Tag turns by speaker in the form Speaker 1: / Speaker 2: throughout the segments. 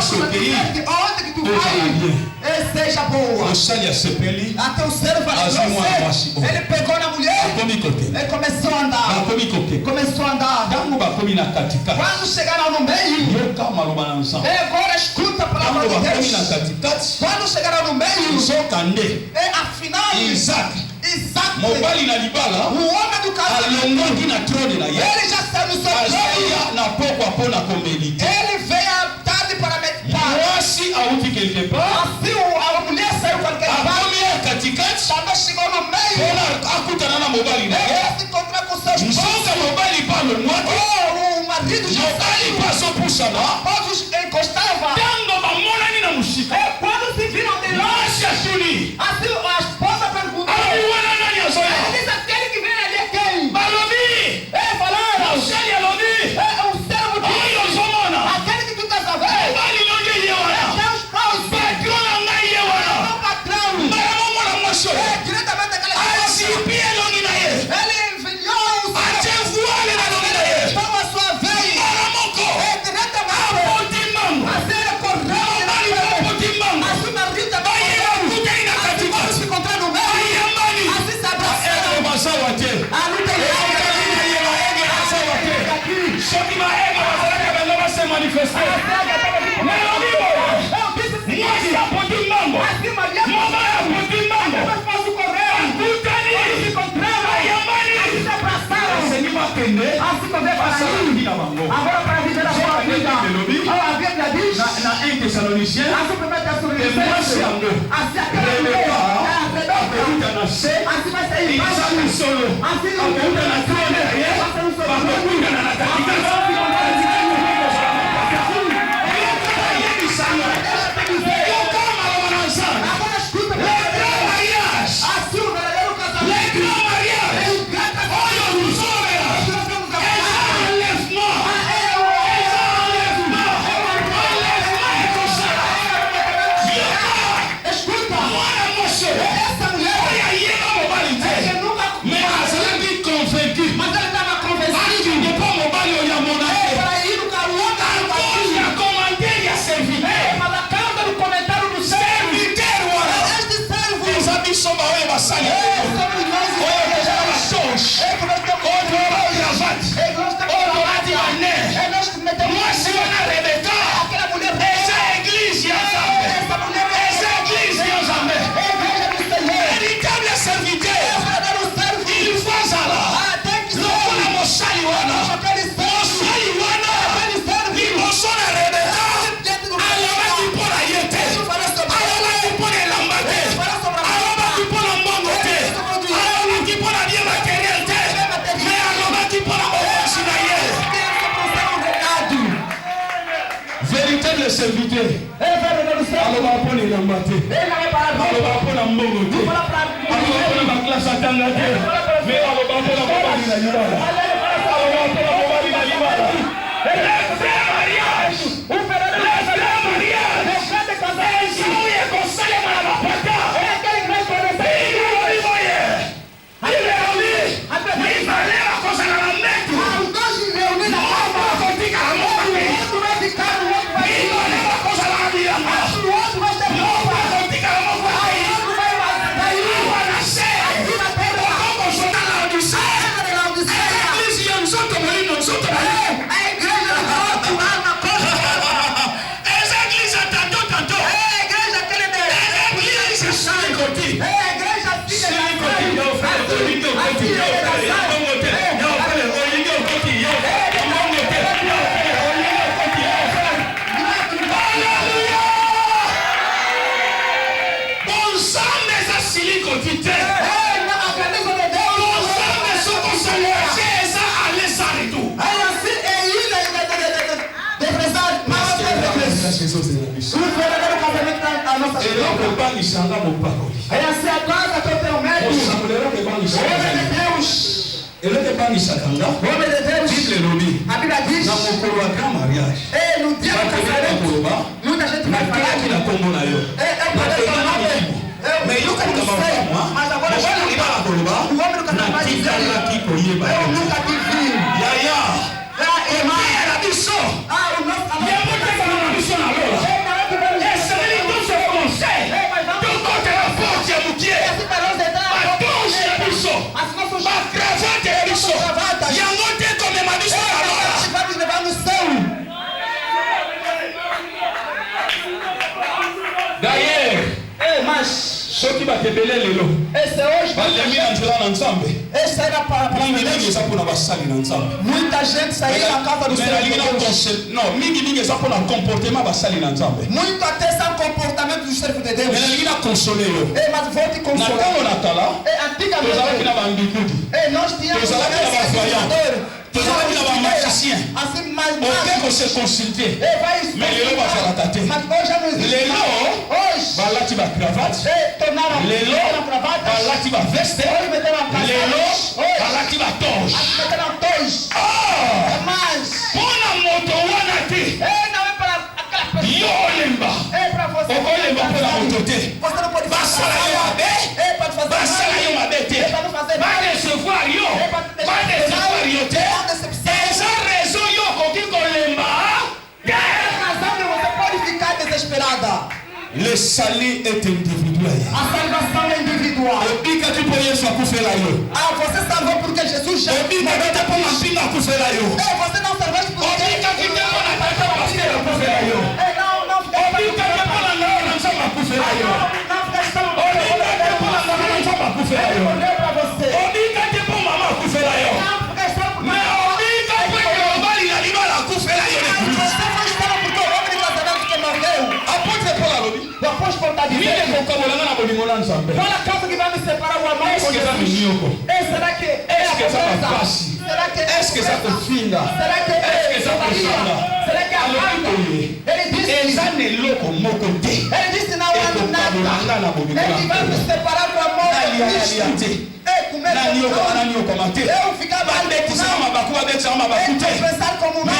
Speaker 1: passes au pays,
Speaker 2: onde que tu vai, seja boa. Até o servo falou, ele pegou na mulher, ele começou a andar. Começou a andar. Quando chegaram no meio, agora escuta a palavra de Deus. Quando chegaram no meio, afinal, Isaac, o homem do casamento, ele já saiu no seu trono. Ele veio à tarde para meditar. Assim a mulher saiu para qualquer parte. Também chegou no meio. Ele se encontrou com seus pais. O marido já saiu. Após encostava. Quando se viram de longe, assim a esposa perguntou: diz aquele que vem ali é quem? Falaram. O servo disse: aquele que tu estás a ver. Deus pausa. O patrão. Diretamente daquela coisa. Ele enviou a sua vez. Diretamente. Assim ele correu. Assim Maria também. Assim se encontrar no meio. Assim se abraçaram. A luta
Speaker 1: só que uma égua não vai se manifestar.
Speaker 2: agora para viver a sua vida. A Bíblia diz
Speaker 1: na 1 Tessaloniciens,
Speaker 2: assim aquela mulher assim vai sair embaixo. Assim não
Speaker 1: serviteur. Alors va prendre la maté. Alors va prendre la mogoté. Alors va prendre la classe à Tangate. Mais alors va prendre la mobile la libala. Alors va prendre la mobile la libala. Mariage.
Speaker 2: c'est hoje. Muita gente saiu na casa do Senhor.
Speaker 1: Non, mingi eza pour le comportement basali na Nzambe.
Speaker 2: Muito até sans comportamento do servo de Deus.
Speaker 1: Mais il a consolé yo.
Speaker 2: Mas vou te consolar.
Speaker 1: Na tango na tala.
Speaker 2: Antigamente. Nós tínhamos
Speaker 1: magicien.
Speaker 2: Assim, mas
Speaker 1: on se consulter. Mais les lois vont rater. Les lois, balati ba cravate. Les lois, balati ba veste. Les lois, balati ba toge.
Speaker 2: Mas
Speaker 1: bona moto wana te. Yo lemba. Okolemba pela moto te. Basala yo abe. Basala yo abe te. Ba recevoir yo. Ba recevoir yo te. Essa raison yo koki kolemba.
Speaker 2: Desesperada.
Speaker 1: Le salut est individuel.
Speaker 2: A salvação é individual.
Speaker 1: Obica que por isso akufela yo.
Speaker 2: Você salvou porque Jesus já.
Speaker 1: Obica que te põe pinga akufela yo.
Speaker 2: Você não salvou porque
Speaker 1: Obica que te põe na tata pasteur akufela yo.
Speaker 2: Não,
Speaker 1: Obica que põe na nora nsamba akufela yo. Obica que põe na nora nsamba akufela yo. Obica que põe mama akufela yo. Mais obica que põe bali na libala akufela yo. Apôtre Paul a dit.
Speaker 2: O apóstolo está dizendo. Fala a causa que vai me separar o amor. Será que é a pobreza? Será que
Speaker 1: essa finda?
Speaker 2: Será que é a barriga? Será que é a raiva? Ele disse não há nada. Ele vai me separar do amor de Cristo. Eu ficava ali pensar como não.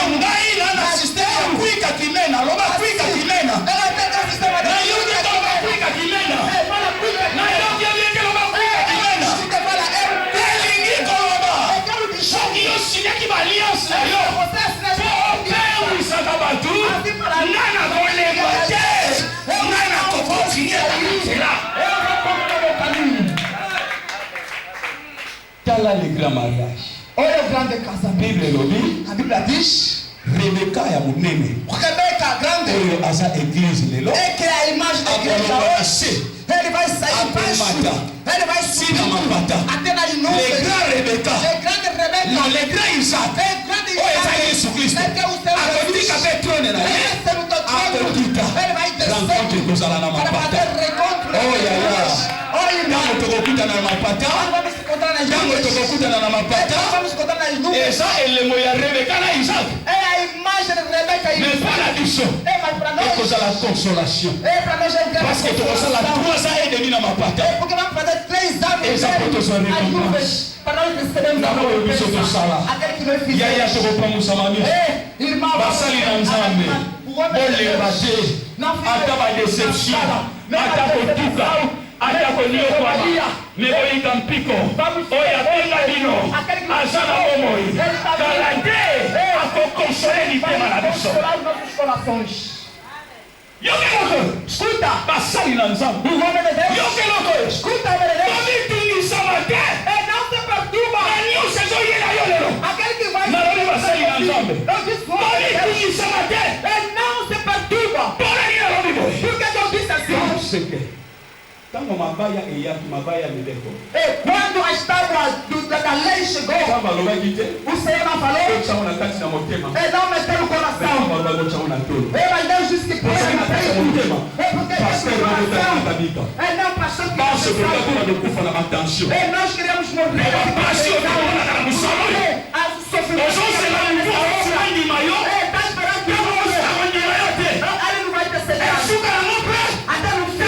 Speaker 1: Qual é o grande mariage?
Speaker 2: Olha o grande casamento. A Bíblia diz.
Speaker 1: Rebecca ya munene.
Speaker 2: Rebecca grande.
Speaker 1: Oyo asa église lelo.
Speaker 2: É que a imagem da igreja hoje. Ele vai sair embaixo. Ele vai subir até nas nuvens.
Speaker 1: Le grand Rebecca.
Speaker 2: Le grande Rebecca.
Speaker 1: Non, le grand Isaac.
Speaker 2: Le grande Isaac.
Speaker 1: Oyo asa Yesu Kristo. Akotika petrone na ye. Akotika.
Speaker 2: Ele vai descer.
Speaker 1: Rencontre kozala na
Speaker 2: Para
Speaker 1: mapata.
Speaker 2: fazer rencontre.
Speaker 1: Oya ya. Tango tokokutana na mapata.
Speaker 2: Vamos encontrar nas
Speaker 1: Tango
Speaker 2: nuvens.
Speaker 1: tokokutana na mapata.
Speaker 2: Vamos encontrar nas nuvens.
Speaker 1: Eza elemo ya Rebecca na Isaac.
Speaker 2: É a imagem de Rebecca e
Speaker 1: Mais
Speaker 2: Isaac.
Speaker 1: pas la biso.
Speaker 2: Mas para nós.
Speaker 1: Ekozala consolation.
Speaker 2: Para nós é um grande
Speaker 1: Parce que tokosala 3 ans et demi na mapata.
Speaker 2: porque vamos fazer 3 anos.
Speaker 1: Eza potoswa recompense.
Speaker 2: Para nós recebermos a recompensa. Aquele que nós fizemos.
Speaker 1: Yaya tokopamusa mami.
Speaker 2: Irmão.
Speaker 1: Basali na Nzambe. Bolemba te. Ata ba deception. Ata kotuka. Ata koniokwama. Meboyika mpiko. Oya benga bino. Azana bomoi. Kalande. Akokonsole litema na biso. Yokeloko.
Speaker 2: Escuta.
Speaker 1: Basali na Nzambe. Yokeloko.
Speaker 2: Escuta, verdadeiro.
Speaker 1: Tomitungisa mate.
Speaker 2: Não se perturba.
Speaker 1: Nanyo sezo yela yolelo.
Speaker 2: Aquele que vai.
Speaker 1: Naloni basali na Nzambe. Tomitungisa mate.
Speaker 2: Não se perturba.
Speaker 1: Pora ni naloni boy.
Speaker 2: Por que eu disse assim?
Speaker 1: Seke. Tango mabaya eyaki mabaya mileko.
Speaker 2: Quando as tábuas da lei chegou, o Senhor não falou. Não meteu no coração. Mas Deus disse que pôs na frente. Porque
Speaker 1: pastor
Speaker 2: não, pastor que nós queremos morrer. A sofrimento. Está esperando que eu morra. Ele não vai ter certeza. Até no fim.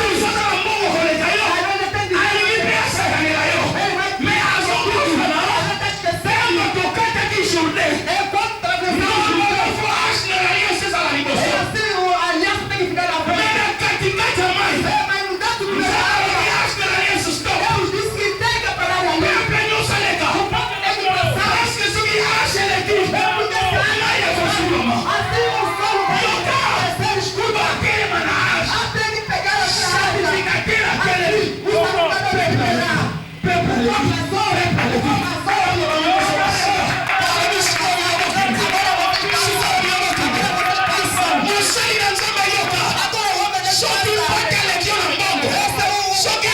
Speaker 1: Soki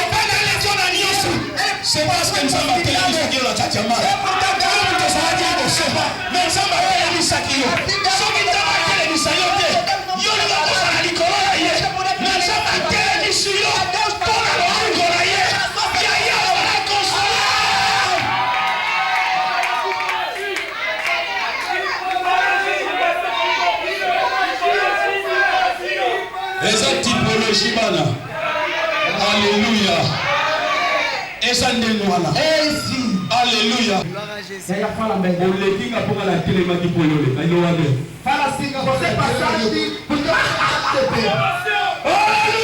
Speaker 1: soki nzambe atelemisa yo te yo linga kozala likolo na ye na nzambe atelemisi yo mpona lolongo na ye yaya wana konsola eza typologie bana. Alléluia. Eza ndenge wana. Alléluia. Olekinga mponga na telema dipolole na yo wana.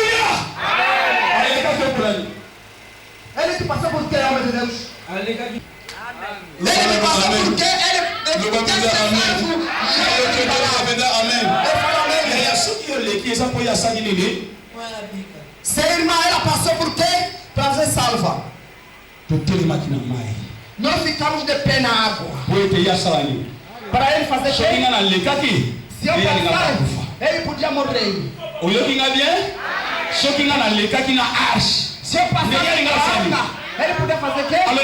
Speaker 1: Alléluia.
Speaker 2: Ele te passou por quê, homem de Deus? Ele me passou por quê? Ele Seu irmão, ela passou por quê? Para ser salva. Nós ficamos de pé na água. Para ele fazer quê? Se eu passar, ele podia morrer. Se eu passar na água, ele podia fazer quê? Eu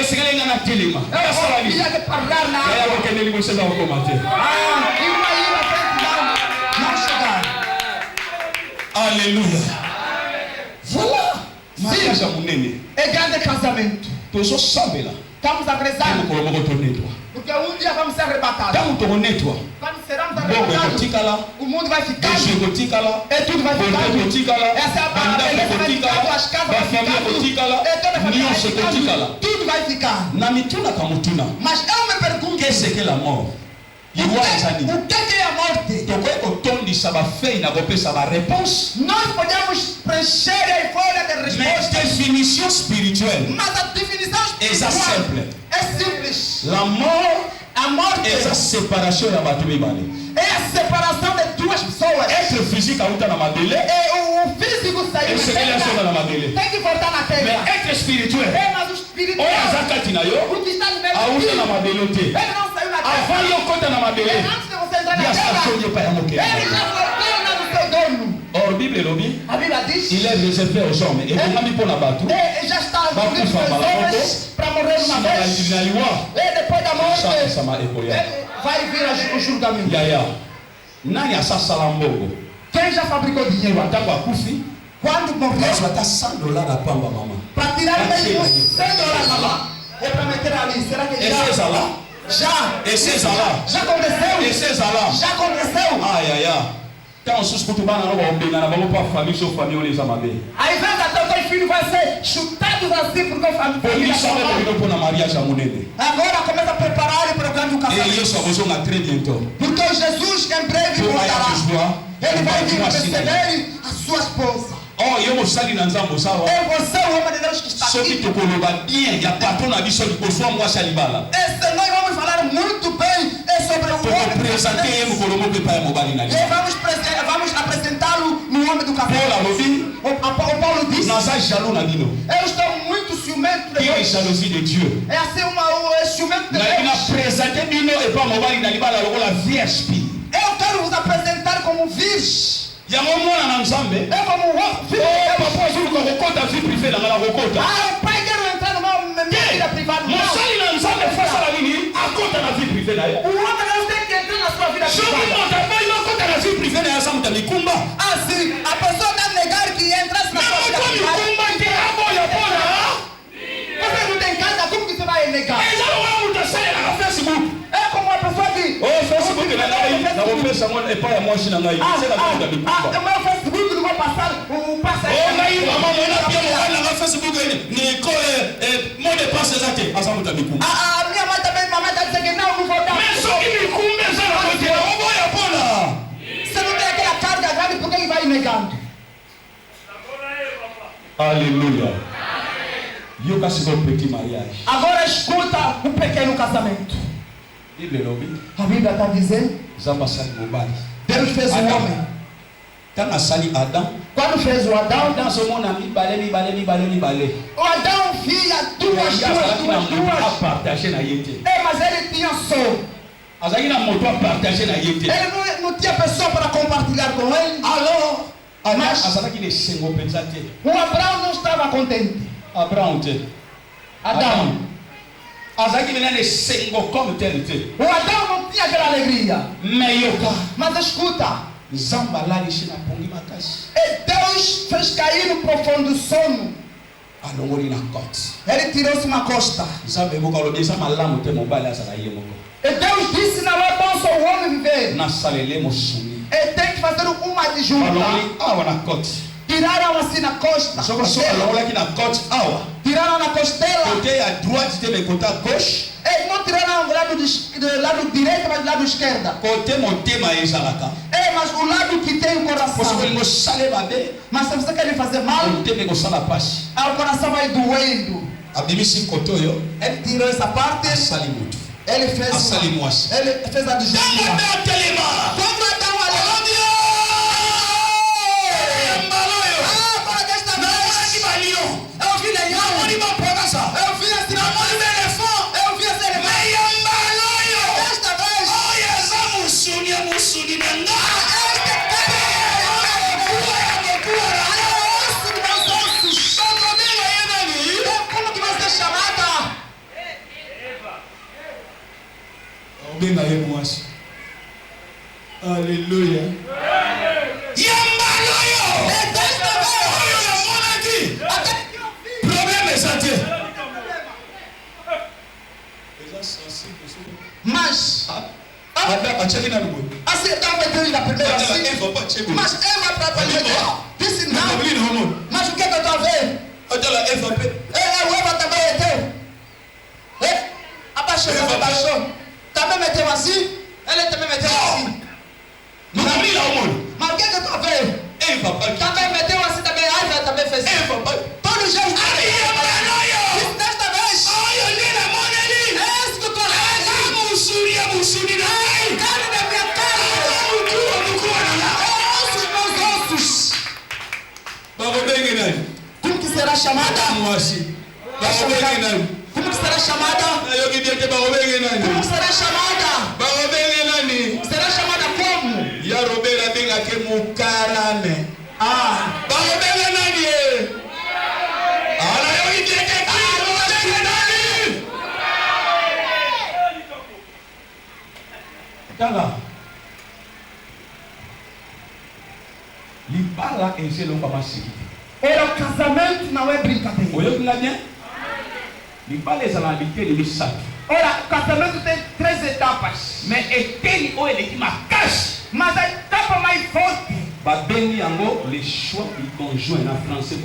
Speaker 2: podia de parar na água. Não chegar.
Speaker 1: Alléluia. Voilà.
Speaker 2: Sim. É grande casamento. Estamos a rezar. Porque um dia vamos ser arrebatados. Quando seremos arrebatados, o mundo vai ficar. E tudo vai ficar. Essa é a palavra. As casas vão ficar. Tudo vai ficar. Mas eu me pergunto.
Speaker 1: Qu'est-ce que la mort?
Speaker 2: O que é a morte? Nós podemos preencher a folha de resposta.
Speaker 1: Définition spirituelle.
Speaker 2: Mas a definição espiritual é simples.
Speaker 1: La mort,
Speaker 2: a morte
Speaker 1: é a separação da batubibale.
Speaker 2: É a separação de duas pessoas.
Speaker 1: Être physique aúta na madele.
Speaker 2: É o físico saiu da terra. Tem que voltar na terra.
Speaker 1: Mais être spirituel.
Speaker 2: É, mas o espiritual.
Speaker 1: O que
Speaker 2: está no meio
Speaker 1: aúta na madele.
Speaker 2: Ele não saiu na terra.
Speaker 1: Avant yo kota na madele.
Speaker 2: Antes de você entrar na terra, ele já voltou no seu dono.
Speaker 1: Or Bible lobi.
Speaker 2: A Bíblia diz.
Speaker 1: Il est réservé aux hommes. Et pour mami pona batu.
Speaker 2: Ele já está livre para morrer uma vez. E depois da morte, ele vai vir o julgamento.
Speaker 1: Nani asasala mbogo?
Speaker 2: Quem já fabricou dinheiro?
Speaker 1: Atako akufi.
Speaker 2: Quando morreu,
Speaker 1: até $100 a pamba mama.
Speaker 2: Para tirar mesmo $100 mama. É para meter ali. Será que já? Já. Já aconteceu? Já aconteceu?
Speaker 1: Então os cutubana não vão bem na vamos para família ou família eles amabem.
Speaker 2: Aí vem até o teu filho vai ser chutados assim porque a família. Agora começa a preparar o programa do casamento.
Speaker 1: E isso vai ser très bientôt.
Speaker 2: Porque Jesus em breve voltará. Ele vai vir receber a sua esposa.
Speaker 1: Oh, eu mosali na nzambo sawa.
Speaker 2: É você o homem de Deus que está aqui.
Speaker 1: Soki tokoloba bien ya patron na biso likoswa mwasi alibala.
Speaker 2: Esse nós vamos falar muito bem sobre o homem. Vamos apresentá-lo no homem do casamento. O Paulo diz.
Speaker 1: Eu
Speaker 2: estou muito ciumento de Deus.
Speaker 1: Jalousie de Dieu.
Speaker 2: É assim ciumento de Deus. Eu quero vos apresentar como virgem.
Speaker 1: Yango mwana na nzambe.
Speaker 2: É como
Speaker 1: papa azuluka kokota vie privée na ngala kokota.
Speaker 2: O pai quer entrar numa vida privada.
Speaker 1: Mosali na nzambe fasa la nini akota na vie privée na ye.
Speaker 2: O homem não tem que entrar na sua vida privada.
Speaker 1: Soki mota mai akota na vie privée na yasa muta mikumba.
Speaker 2: Assim, a pessoa vai negar que entrasse na sua vida privada.
Speaker 1: Mikumba te aboya pona.
Speaker 2: Você não tem casa, como que você vai negar?
Speaker 1: Eza wa muta sala na Facebook.
Speaker 2: É como a pessoa que
Speaker 1: Facebook na ngai na kopesa mwana epa ya mwashi na ngai. Sela muta mikumba.
Speaker 2: O meu Facebook não vai passar o passe.
Speaker 1: Oh ngai mama mwana pia mwana na Facebook ni ko mo de passe zate asa muta mikumba.
Speaker 2: Minha mãe também, mamãe tá dizendo que não vou dar.
Speaker 1: Mas só que mikumba sala kote na oboya pona.
Speaker 2: Você não tem aquela carga grande, por que ele vai negando?
Speaker 1: Aleluia. Yoga se um petit mariage.
Speaker 2: Agora escuta um pequeno casamento. A Bíblia está dizendo. Deus fez o homem. Quando fez o Adão. O Adão via duas. Mas ele tinha só. Ele não tinha pessoa para compartilhar com ele. Mas o Abraão não estava contente. Adão.
Speaker 1: Azaki menene sengo comme tel te.
Speaker 2: O Adão não tinha aquela alegria.
Speaker 1: Meioka.
Speaker 2: Mas escuta.
Speaker 1: Zamba lá na pongi makasi.
Speaker 2: E Deus fez cair no profundo sono.
Speaker 1: Alongoli na côte.
Speaker 2: Ele tirou-se uma costa.
Speaker 1: Zamba boka lobisa malamu te mobali asala yemo.
Speaker 2: E Deus disse: não é bom só o homem viver.
Speaker 1: Na salele mosumi.
Speaker 2: Ele tem que fazer uma adjunta.
Speaker 1: Alongoli awa na côte.
Speaker 2: Tiraram assim na costa.
Speaker 1: Só alongoli aqui na côte awa.
Speaker 2: Tiraram na costela.
Speaker 1: Côté à droite de côté à gauche.
Speaker 2: Eles não tiraram do lado direito, mas do lado esquerdo.
Speaker 1: Côté motema ezalaka.
Speaker 2: Mas o lado que tem o coração. Mas se você quer fazer mal, o coração vai doendo. Ele tirou essa parte. Ele fez a digestão.
Speaker 1: Alléluia. Problème est santé.
Speaker 2: Mas assim estava entrando na primeira assim. Mas Eva para disse não. Mas o que é que eu estou a ver? O Eva também meteu. Abaixou. Também meteu assim. Ele também meteu assim. Mas o que é que eu estou a ver? Também meteu assim também. A Eva também fez assim. Todos já desta vez. É isso que eu estou a ver. Carne da minha carne. Ossos. Como que será chamada? Como que será chamada? Como será chamada? Será chamada como?
Speaker 1: Libala enzelo kama siki.
Speaker 2: Olha, o casamento não é brincadeira. Olha, o casamento tem 3 etapas. Mas a etapa mais forte.
Speaker 1: Les choix du conjoint en français.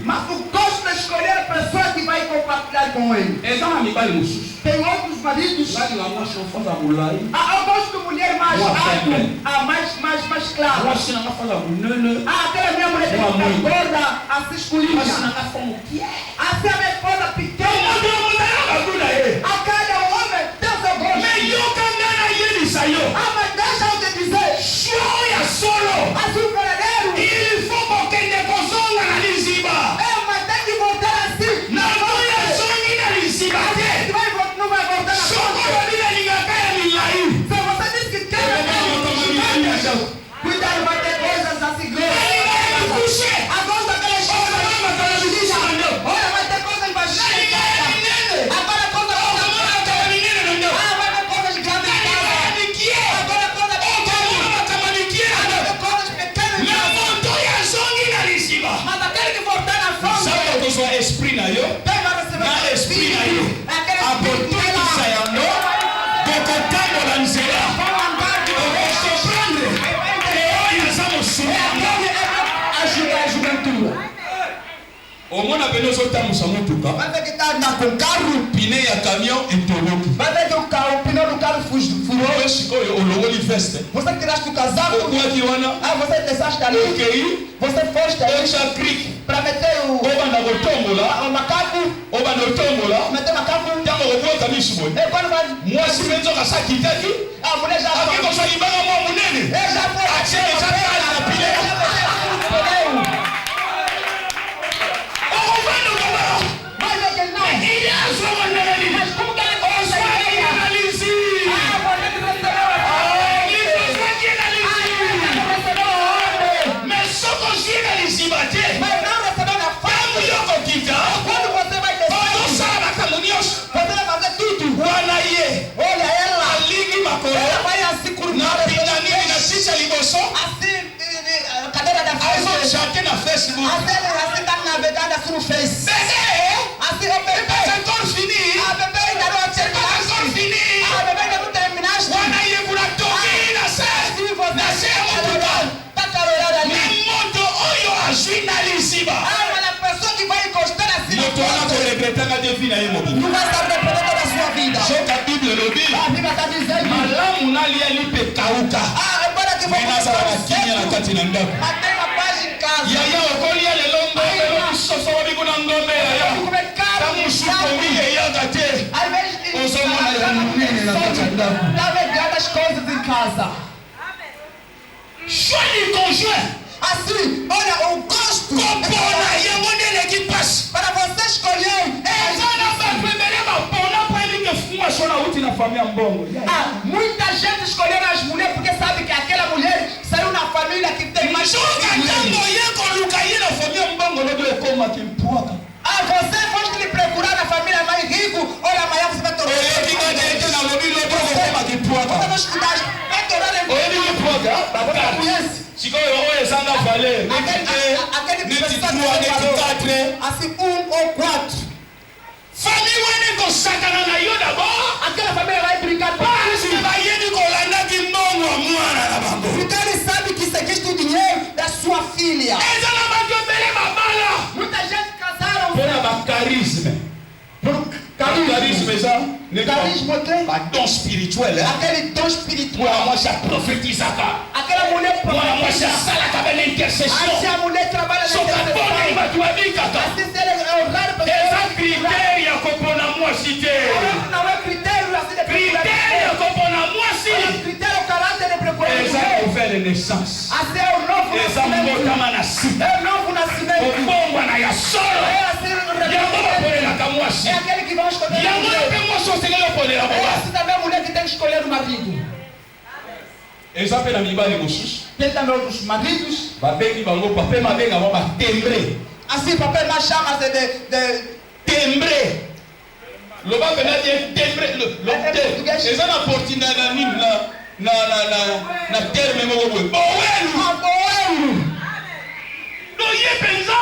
Speaker 2: Mas o gosto de escolher a pessoa que vai compartilhar com ele. Tem outros maridos. Eu gosto de mulher mais alta, mais clara. Aquela minha mulher tem que estar gorda, assim escurinha. Assim a minha esposa pequena. A cada homem tem o seu gosto. Mas deixa eu te dizer. Assim o verdadeiro. Mas tem que voltar assim. Não vai voltar na frente. Se você diz que quer, cuidado, vai ter coisas assim grandes. Agora daquelas coisas. Olha, vai ter coisas baixinhas. Agora coisa vai ter coisas grandes. Agora coisa pequenas. Mas aquele que voltar na frente.
Speaker 1: Esprit na yo. Na esprit na yo. Apotokisa yango. Kokotambola nzela. Okokomprendre. Oyo eza mosuni yango. Omona beno ozotambusa motuka.
Speaker 2: Vai ver que está com carro.
Speaker 1: Pneu ya camion etoloki.
Speaker 2: Vai ver que o pneu do carro furou.
Speaker 1: Oyo sikoyo olongoli veste.
Speaker 2: Você tiraste o casaco.
Speaker 1: Okwaki wana.
Speaker 2: Você deixaste ali.
Speaker 1: Okei.
Speaker 2: Você foste ali.
Speaker 1: Ocha cric.
Speaker 2: Para meter
Speaker 1: obanda kotombola.
Speaker 2: O macaco.
Speaker 1: Obanda kotombola.
Speaker 2: Meter macaco.
Speaker 1: Tango kokwaka misu boye.
Speaker 2: E quando vai.
Speaker 1: Mwasi benzoka sakitaki.
Speaker 2: A mulher já
Speaker 1: foi. Akiko salibanga mwa munene.
Speaker 2: Já foi.
Speaker 1: Achele já kala na pneu.
Speaker 2: Mas é que não. Mas como que ele consegue analisar?
Speaker 1: Mas só consiga analisar.
Speaker 2: Mas não recebeu na face. Quando você vai descer.
Speaker 1: chacun na Facebook.
Speaker 2: Asele hasika naveganda sur Face.
Speaker 1: Bébé,
Speaker 2: Asi
Speaker 1: c'est
Speaker 2: bébé.
Speaker 1: pas encore fini.
Speaker 2: Ah bébé ndaro
Speaker 1: C'est pas encore fini.
Speaker 2: Ah bébé ndaro terminage.
Speaker 1: Wana yekuna toki na se. Na se motuka. Mais moto oyo azwina lisiba.
Speaker 2: Ah la personne qui va y coster la sima.
Speaker 1: Moto wana ko regretanga defi na ye mobili.
Speaker 2: Tu vas savoir peut-être la sua vida.
Speaker 1: Soka Bible lobi.
Speaker 2: Ah Bible tadize.
Speaker 1: Malamu nalia lipe kauka.
Speaker 2: Ah bwana qui va
Speaker 1: Mena sala na kinya na kati na ndako.
Speaker 2: Matema page kazi.
Speaker 1: Yaya okolia lelo ngombe bisoso wabi kuna ngombe ya. Tamushuko miye yaga te. Ozomona ya munene na kati na ndako.
Speaker 2: Navegando as coisas em casa.
Speaker 1: Choisis conjoint.
Speaker 2: Assim, olha, o gosto.
Speaker 1: Compona yango ndele ki passe.
Speaker 2: Para você escolher. Muita gente escolheu as mulheres porque sabe que aquela mulher saiu na família que tem mais. Ah, você foste lhe procurar na família mais rico, olha, amanhã você vai tornar. Você vai escutar, vai tornar em assim, 1 ou 4.
Speaker 1: Famille wane ko sakana na yo d'abord.
Speaker 2: Aquela família vai brincar com
Speaker 1: Parce que ba yedi ko landa ki mbongo mwana na bango.
Speaker 2: porque ele sabe que isso aqui é o dinheiro da sua filha.
Speaker 1: Eza na ba tobele babala.
Speaker 2: Muita gente casaram
Speaker 1: Pona ba charisme. Charisme ça.
Speaker 2: Carisme tem.
Speaker 1: Ba don spirituel.
Speaker 2: Aquele dom espiritual.
Speaker 1: Moi ça prophétisaka.
Speaker 2: Aquela mulher
Speaker 1: Moi ça sala ka bela intercession.
Speaker 2: Assim a mulher trabalha na
Speaker 1: Soka bona
Speaker 2: intercessão.
Speaker 1: ba tuabika ka.
Speaker 2: Assim se ele é honrado para
Speaker 1: Eza critère ya kopona moi cité.
Speaker 2: não é critério assim de
Speaker 1: Critère ya kopona moi
Speaker 2: é
Speaker 1: cité.
Speaker 2: critério caráter de
Speaker 1: Eza
Speaker 2: preconceito.
Speaker 1: nouvelle naissance.
Speaker 2: Assim é o novo
Speaker 1: Eza
Speaker 2: nascimento.
Speaker 1: mbotama na site.
Speaker 2: É o novo nascimento.
Speaker 1: Obongwa na ya solo.
Speaker 2: É assim
Speaker 1: Yango bakolelaka mwasi.
Speaker 2: é aquele que vai escolher.
Speaker 1: Yango mpe mwasi osengeli okolela
Speaker 2: É
Speaker 1: boba.
Speaker 2: assim também a mulher que tem que escolher o marido.
Speaker 1: Eza mpe na mibali mosusu
Speaker 2: Tem também outros maridos.
Speaker 1: babengi bango pape mabenga bango batembre.
Speaker 2: Assim o papel mais chama-se de
Speaker 1: Tembre. Loba pena die tembre. Eza na porti na nini na terme moko boye. Bowelu.
Speaker 2: apoio.
Speaker 1: No ye penza.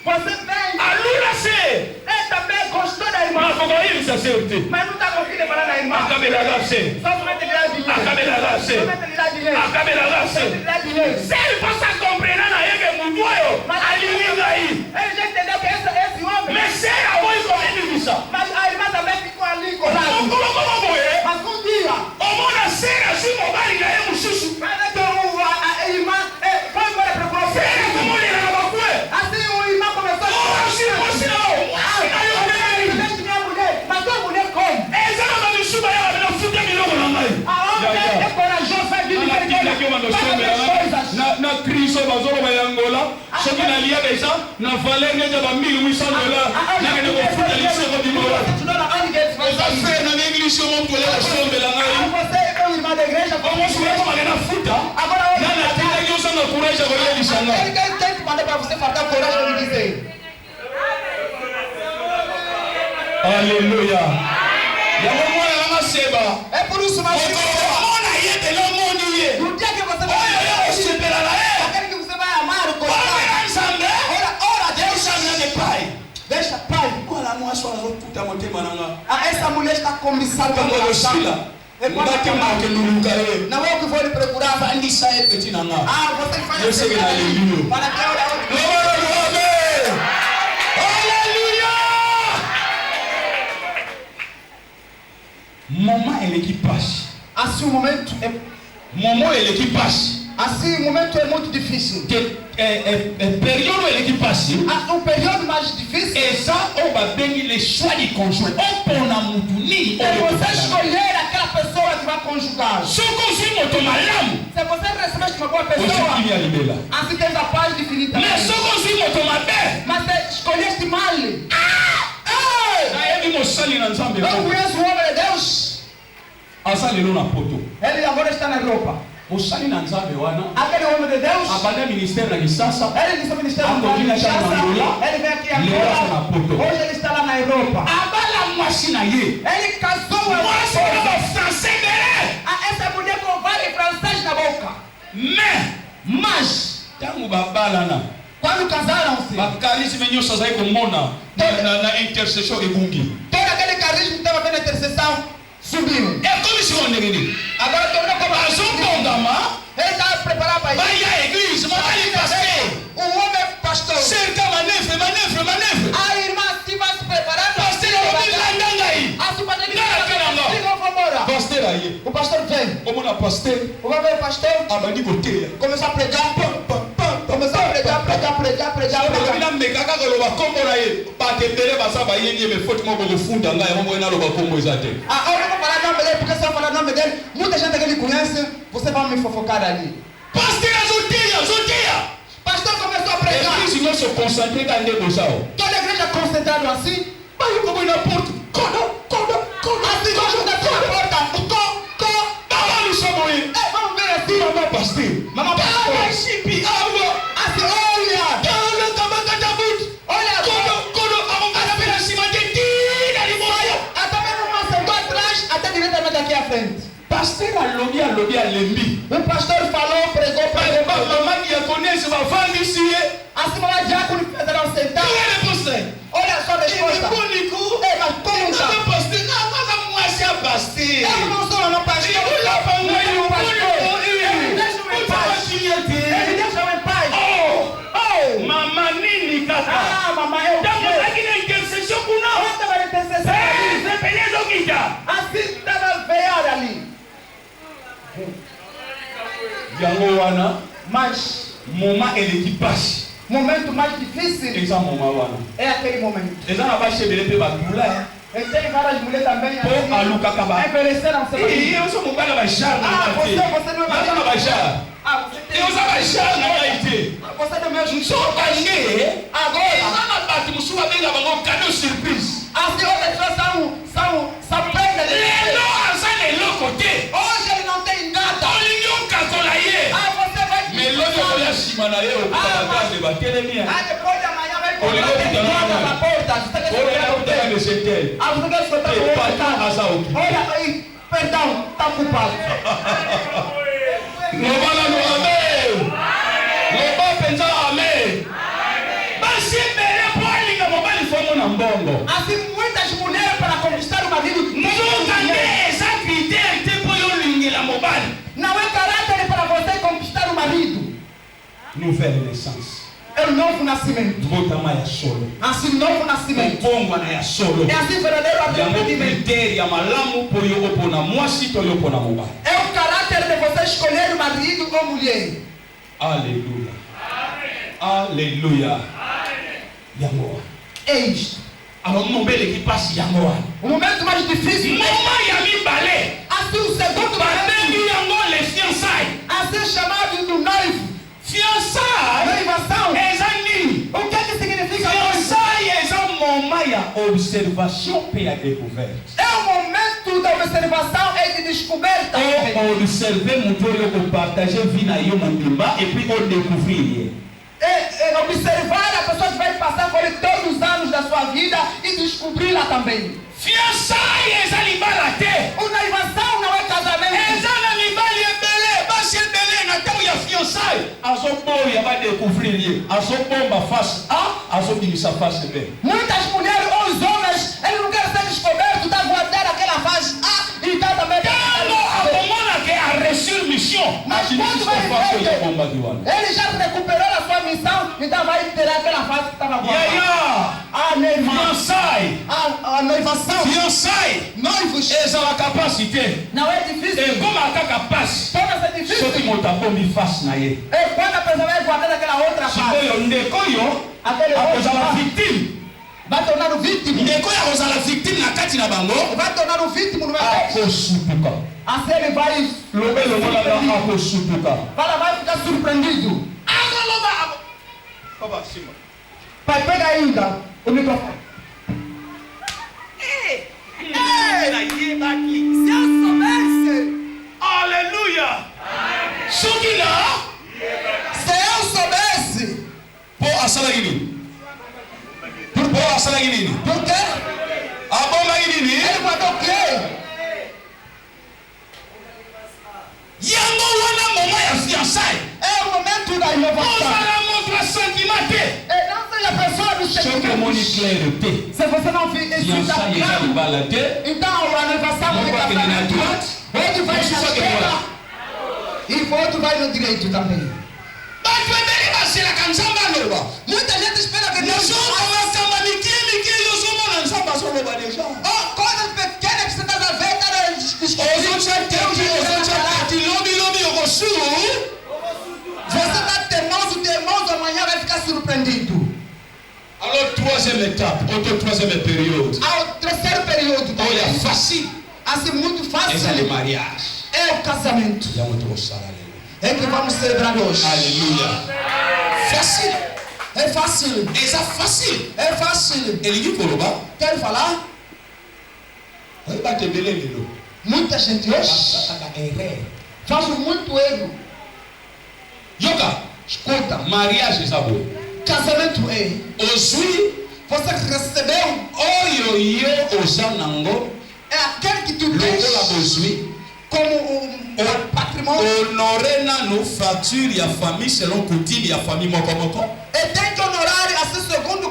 Speaker 2: Você vem.
Speaker 1: Alula se.
Speaker 2: Ele também gostou da irmã.
Speaker 1: Mafoko yebisa se ote.
Speaker 2: Mas não está conseguindo falar da irmã.
Speaker 1: Akabelaka se.
Speaker 2: Só somente lhe dá dinheiro.
Speaker 1: Akabelaka se.
Speaker 2: Somente lhe dá dinheiro.
Speaker 1: Akabelaka se.
Speaker 2: Somente lhe dá dinheiro.
Speaker 1: Se ele possa compreender na yeke mundu oyo. Alilinga aí.
Speaker 2: Ele já entendeu que esse homem.
Speaker 1: Mais se abo ikomeni bisa.
Speaker 2: Mas a irmã também ficou ali colada.
Speaker 1: Okolo boye.
Speaker 2: Mas um dia.
Speaker 1: Omona sera si mobali na ye mosusu.
Speaker 2: A irmã foi embora para o
Speaker 1: Sera komolela na bakwe.
Speaker 2: assim o irmão começou
Speaker 1: Oh, si mosi na o. Na yo beli.
Speaker 2: mas a mulher como?
Speaker 1: Eza na bamisuba ya bana futa miloko na ngai.
Speaker 2: A homem é corajoso, vai vir
Speaker 1: na kristo bazoloba ya ngola soki nalia deja na valeur neti ya ba 1800 dollars nakende kofuta liseko bimola eza fe na l'église omo mpole kosombela ngai omosueko bakenda futa nana atindaki osanga courage ya koyebisa ngai. Alléluia. Yango mwana nanga seba. Okomona ye bela moni ye. Oyo ya osepela na ye. Omena nzambe. Deusanga de pai.
Speaker 2: Deixa pai.
Speaker 1: Mwana mwasi wana zokuta motema nanga.
Speaker 2: Essa mulher está começando a
Speaker 1: Kosila. Ndake mwake nuluka ye.
Speaker 2: Não é o que vou lhe procurar.
Speaker 1: Bandisa ye peti nanga.
Speaker 2: Ah, você faz
Speaker 1: Eu sei que na aleluia.
Speaker 2: para que eu
Speaker 1: Moment eleki passe.
Speaker 2: assim o momento é
Speaker 1: Moment eleki passe.
Speaker 2: assim o momento é muito difícil.
Speaker 1: Période eleki passe.
Speaker 2: O período mais difícil
Speaker 1: Eza o babengi le choix du conjoint. Opona mutu nini
Speaker 2: é você escolher aquela pessoa que vai conjugar.
Speaker 1: Soko si moto malamu.
Speaker 2: Se você receber uma boa pessoa,
Speaker 1: Osikimi alibela.
Speaker 2: assim tens a paz definida.
Speaker 1: Mais soko si moto mabe.
Speaker 2: Mas se escolheste mal,
Speaker 1: Na yebi mosali na nzambe.
Speaker 2: não conheço o homem de Deus.
Speaker 1: Asa lelo na poto.
Speaker 2: Ele agora está na Europa.
Speaker 1: Mosali na nzambe wana.
Speaker 2: Aquele homem de Deus,
Speaker 1: Abanda ministère na Kisasa.
Speaker 2: ele disse ao ministério do
Speaker 1: Ele
Speaker 2: vem aqui agora. Hoje ele está lá na Europa.
Speaker 1: Abala mwasi na ye.
Speaker 2: Ele casou
Speaker 1: Mwasi na français bele.
Speaker 2: essa mulher com vários francês na boca.
Speaker 1: Mais
Speaker 2: Mas,
Speaker 1: tangu babalana.
Speaker 2: Quando casaram-se,
Speaker 1: bakarisme nyonso azali komona na intercession ebungi.
Speaker 2: Todo aquele carisma que estava vendo a intercessão subiu.
Speaker 1: Ekomisi ndenge nini?
Speaker 2: Agora tornou como
Speaker 1: azotongama.
Speaker 2: Ele estava preparado para ir.
Speaker 1: Vai à église, mobali pasteur.
Speaker 2: O homem pastor.
Speaker 1: Cerca manevre.
Speaker 2: A irmã se vai se preparando.
Speaker 1: Pasteur obilanga aí.
Speaker 2: A sua padrinha
Speaker 1: pasteur aí.
Speaker 2: O pastor vem.
Speaker 1: Como na pasteur?
Speaker 2: O pastor
Speaker 1: abandi koteya.
Speaker 2: começou a pregar. Começou a pregar.
Speaker 1: Mina mekaka koloba kombo na ye. Bakendele basa bayebi me faute moko kofunda ngai moko na loba kombo ezate.
Speaker 2: Ah, eu não vou falar o nome dele porque se eu falar o nome dele, muita gente que ele conhece, você vai me fofocar ali.
Speaker 1: Pasteur azoteya.
Speaker 2: Pastor começou a pregar.
Speaker 1: Eglise não se concentre dans les beaux-arts.
Speaker 2: Toda a igreja concentrada assim,
Speaker 1: Mas eu como na porta.
Speaker 2: assim vamos da porta.
Speaker 1: Vamos somos aí.
Speaker 2: Vamos ver assim.
Speaker 1: Mamãe pasteur.
Speaker 2: Mamãe pastor.
Speaker 1: Chipi água.
Speaker 2: Assim, olha. Olha até mesmo uma sentou atrás, até diretamente aqui à frente.
Speaker 1: Pasteur alobi alembi.
Speaker 2: O pastor falou, pregou.
Speaker 1: Mamãe que conhece vai falar ici.
Speaker 2: Assim, mamãe diácono fizeram sentar. Olha só a resposta. Mas como está? Eu não sou não pastor. Ele deixa eu em paz.
Speaker 1: Mama nini kaka?
Speaker 2: Ah, mamãe, eu
Speaker 1: intercession kuna.
Speaker 2: estava na intercessão. Assim estava veado ali.
Speaker 1: Yango wana.
Speaker 2: Mas,
Speaker 1: Moma eleki pasi.
Speaker 2: momento mais difícil
Speaker 1: Eza moma wana.
Speaker 2: é aquele momento.
Speaker 1: Eza na bashebele pe batula.
Speaker 2: E tem várias mulheres também
Speaker 1: Po aluka kaba.
Speaker 2: envelheceram seu marido.
Speaker 1: Eu sou mobile baixar na
Speaker 2: Você não é
Speaker 1: marido. Na baixar.
Speaker 2: Você tem.
Speaker 1: Eu sou baixar na Haiti.
Speaker 2: Você não é mesmo.
Speaker 1: Só bangue.
Speaker 2: Agora,
Speaker 1: Eza na bati musuba benga bango cadeau surprise.
Speaker 2: as outras pessoas são prendas.
Speaker 1: Lelo azana elokote.
Speaker 2: Hoje ele não tem nada.
Speaker 1: Olinyoka kolaye.
Speaker 2: Você vai te
Speaker 1: Melodi okoya shima na ye okutana batelemia.
Speaker 2: depois da manhã vai
Speaker 1: Olha,
Speaker 2: na porta. Você quer
Speaker 1: Oya kutana
Speaker 2: escutar
Speaker 1: mesete.
Speaker 2: você quer escutar o
Speaker 1: Pardon asa oki.
Speaker 2: Olha aí, perdão, está culpado.
Speaker 1: Lobala no amen. Loba penza amen. Basi mbele poalinga mobali fomo na mbongo.
Speaker 2: Assim, muitas mulheres para conquistar o marido
Speaker 1: Nzonga eza critère te po yo lingela mobali.
Speaker 2: não é caráter para você conquistar o marido.
Speaker 1: Nouvelle naissance.
Speaker 2: É o novo nascimento.
Speaker 1: Botama ya solo.
Speaker 2: Assim, novo nascimento.
Speaker 1: Mbongo na ya solo.
Speaker 2: É assim verdadeiro
Speaker 1: Yango
Speaker 2: arrependimento.
Speaker 1: critère ya malamu po yo opona mwasi to yo opona mobali.
Speaker 2: É o caráter de você escolher o marido ou mulher.
Speaker 1: Alléluia. Alléluia. Yango.
Speaker 2: É isto.
Speaker 1: Alors mobile qui passe yango.
Speaker 2: O momento mais difícil.
Speaker 1: Mama ya mibale.
Speaker 2: Assim, o segundo
Speaker 1: Babengi
Speaker 2: momento.
Speaker 1: yango les fiançailles.
Speaker 2: Assim chamado do noivo.
Speaker 1: Fiançailles.
Speaker 2: Noivação.
Speaker 1: Eza nini?
Speaker 2: O que é que significa noivo?
Speaker 1: Fiançailles eza moment ya observation pe ya découverte.
Speaker 2: É o momento da observação e de descoberta.
Speaker 1: Observer moto oyo kopartager vie na yo mobimba et puis odécouvrir.
Speaker 2: É observar a pessoa que vai passar por ele todos os anos da sua vida e descobri-la também.
Speaker 1: Fiançailles eza libala te.
Speaker 2: O noivação não é casamento.
Speaker 1: Eza na libali ebele, basi ebele na ntango ya fiançailles. Azoboya badécouvrir ye. Azobomba face A, azobimisa face B.
Speaker 2: Muitas mulheres ou os homens, eles não querem ser descobertos, tá guardando aquela fase A e tá também.
Speaker 1: Akomona ke a reçu mission.
Speaker 2: Mas quando vai ver, ele já recuperou a sua missão, então vai tirar aquela fase que estava guardada. A noivação.
Speaker 1: Fiançailles.
Speaker 2: Noivos.
Speaker 1: Ezala capacité.
Speaker 2: Não é difícil.
Speaker 1: Como a kaka passe.
Speaker 2: Pode ser difícil.
Speaker 1: Soki moto akomi face na ye.
Speaker 2: É quando a pessoa vai guardar aquela outra fase.
Speaker 1: Sikoyo ndeko yo
Speaker 2: Aquele
Speaker 1: akozala
Speaker 2: outro
Speaker 1: victime.
Speaker 2: vai tornar o vítima.
Speaker 1: Ndeko ya kozala victime na kati na bango.
Speaker 2: Vai tornar o vítima no meio.
Speaker 1: Akosupuka.
Speaker 2: Assim ele vai.
Speaker 1: Lobelo molanga akosupuka.
Speaker 2: Vai ficar surpreendido.
Speaker 1: Agoloba. Baba sima.
Speaker 2: Pai, pega ainda o microfone.
Speaker 3: Se eu soubesse.
Speaker 1: Aleluia. Sukina.
Speaker 2: Se eu soubesse.
Speaker 1: Po asala gini. Po asala gini.
Speaker 2: Por quê?
Speaker 1: Aboma gini.
Speaker 2: Ele guardou o quê?
Speaker 1: Yango wana moma ya fiançailles.
Speaker 2: É o momento da inovação.
Speaker 1: Ozala moto ozwa sentiment te.
Speaker 2: Et non, c'est la personne du
Speaker 1: Soki omoni clair te.
Speaker 2: c'est pour ça qu'on fait ici
Speaker 1: Fiança eza libala te.
Speaker 2: Então, on ne va pas
Speaker 1: Moko akende na droite.
Speaker 2: Outro vai
Speaker 1: Mosusu
Speaker 2: na
Speaker 1: akende
Speaker 2: esquerda.
Speaker 1: na
Speaker 2: E outro vai no direito também.
Speaker 1: bato ebele baselaka nzambe aloba.
Speaker 2: Muita gente espera que Deus
Speaker 1: Nazokomakamba mike yozomona nzambe azoloba deja.
Speaker 2: Oh, coisas pequenas que você está a ver, cara.
Speaker 1: Ozotya teti lobi okosuru.
Speaker 2: Você está teimoso, amanhã vai ficar surpreendido.
Speaker 1: Alors troisième étape, troisième période.
Speaker 2: Ao terceiro período
Speaker 1: Olha,
Speaker 2: também.
Speaker 1: facile.
Speaker 2: Assim, muito fácil.
Speaker 1: Essa é mariage.
Speaker 2: É o casamento.
Speaker 1: Já muito gostado, aleluia.
Speaker 2: É que vamos celebrar hoje.
Speaker 1: Aleluia. Facile.
Speaker 2: É fácil.
Speaker 1: Essa facile.
Speaker 2: É fácil.
Speaker 1: Elingi koloba.
Speaker 2: Quero falar?
Speaker 1: Aí bate bele lelo.
Speaker 2: Muita gente hoje faz muito erro.
Speaker 1: Yoka.
Speaker 2: Escuta.
Speaker 1: Mariage eza boye.
Speaker 2: Casamento é.
Speaker 1: Ozwi
Speaker 2: Você recebeu.
Speaker 1: oyo yo oza nango
Speaker 2: É aquele que tu tens
Speaker 1: lokola bozwi
Speaker 2: como patrimônio.
Speaker 1: honore nano facture ya famille selon coutume ya famille moko.
Speaker 2: E tem que honorar assim segundo o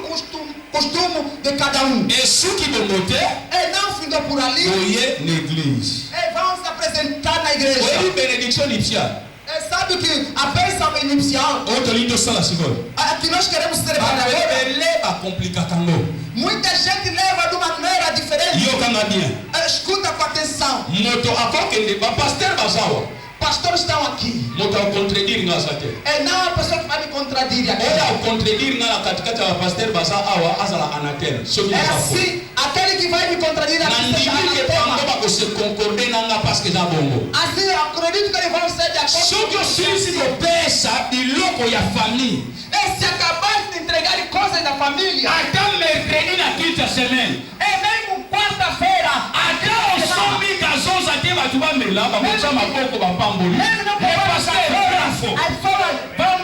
Speaker 2: costume de cada um.
Speaker 1: E soki bongo te
Speaker 2: E não findou por ali.
Speaker 1: oye na église.
Speaker 2: E vão se apresentar na igreja.
Speaker 1: Oyebi bénédiction nuptiale.
Speaker 2: E sabe que a bênção inicial
Speaker 1: oyo tolingi tosala sikoyo.
Speaker 2: a que nós queremos celebrar
Speaker 1: bato
Speaker 2: agora.
Speaker 1: ebele bakomplikaka ngo.
Speaker 2: Muita gente leva de uma maneira diferente.
Speaker 1: yokanga bien.
Speaker 2: Escuta com atenção.
Speaker 1: moto akokende bapaster bazawa.
Speaker 2: Pastores estão aqui.
Speaker 1: moto akontredire nga aza te.
Speaker 2: E não a pessoa que vai me contradir aqui.
Speaker 1: oyo akontredire nga na katikati ya bapaster baza awa azala anatene soki
Speaker 2: É
Speaker 1: eza fo.
Speaker 2: assim, aquele que vai me contradir aqui seja
Speaker 1: nandimike bango
Speaker 2: anatema.
Speaker 1: bakose concorde na nga parceke eza bongo.
Speaker 2: Assim, eu acredito que eles vão ser de acordo.
Speaker 1: soki osilisi kopesa biloko ya famille
Speaker 2: E se acabar de entregar coisas da família,
Speaker 1: ata mercredi na quinta semaine
Speaker 2: é mesmo quarta-feira,
Speaker 1: ata osombi kazoza te bato bamela bakotia maboko bapamboli
Speaker 2: mesmo não
Speaker 1: le pasteur grafo
Speaker 2: as pessoas vão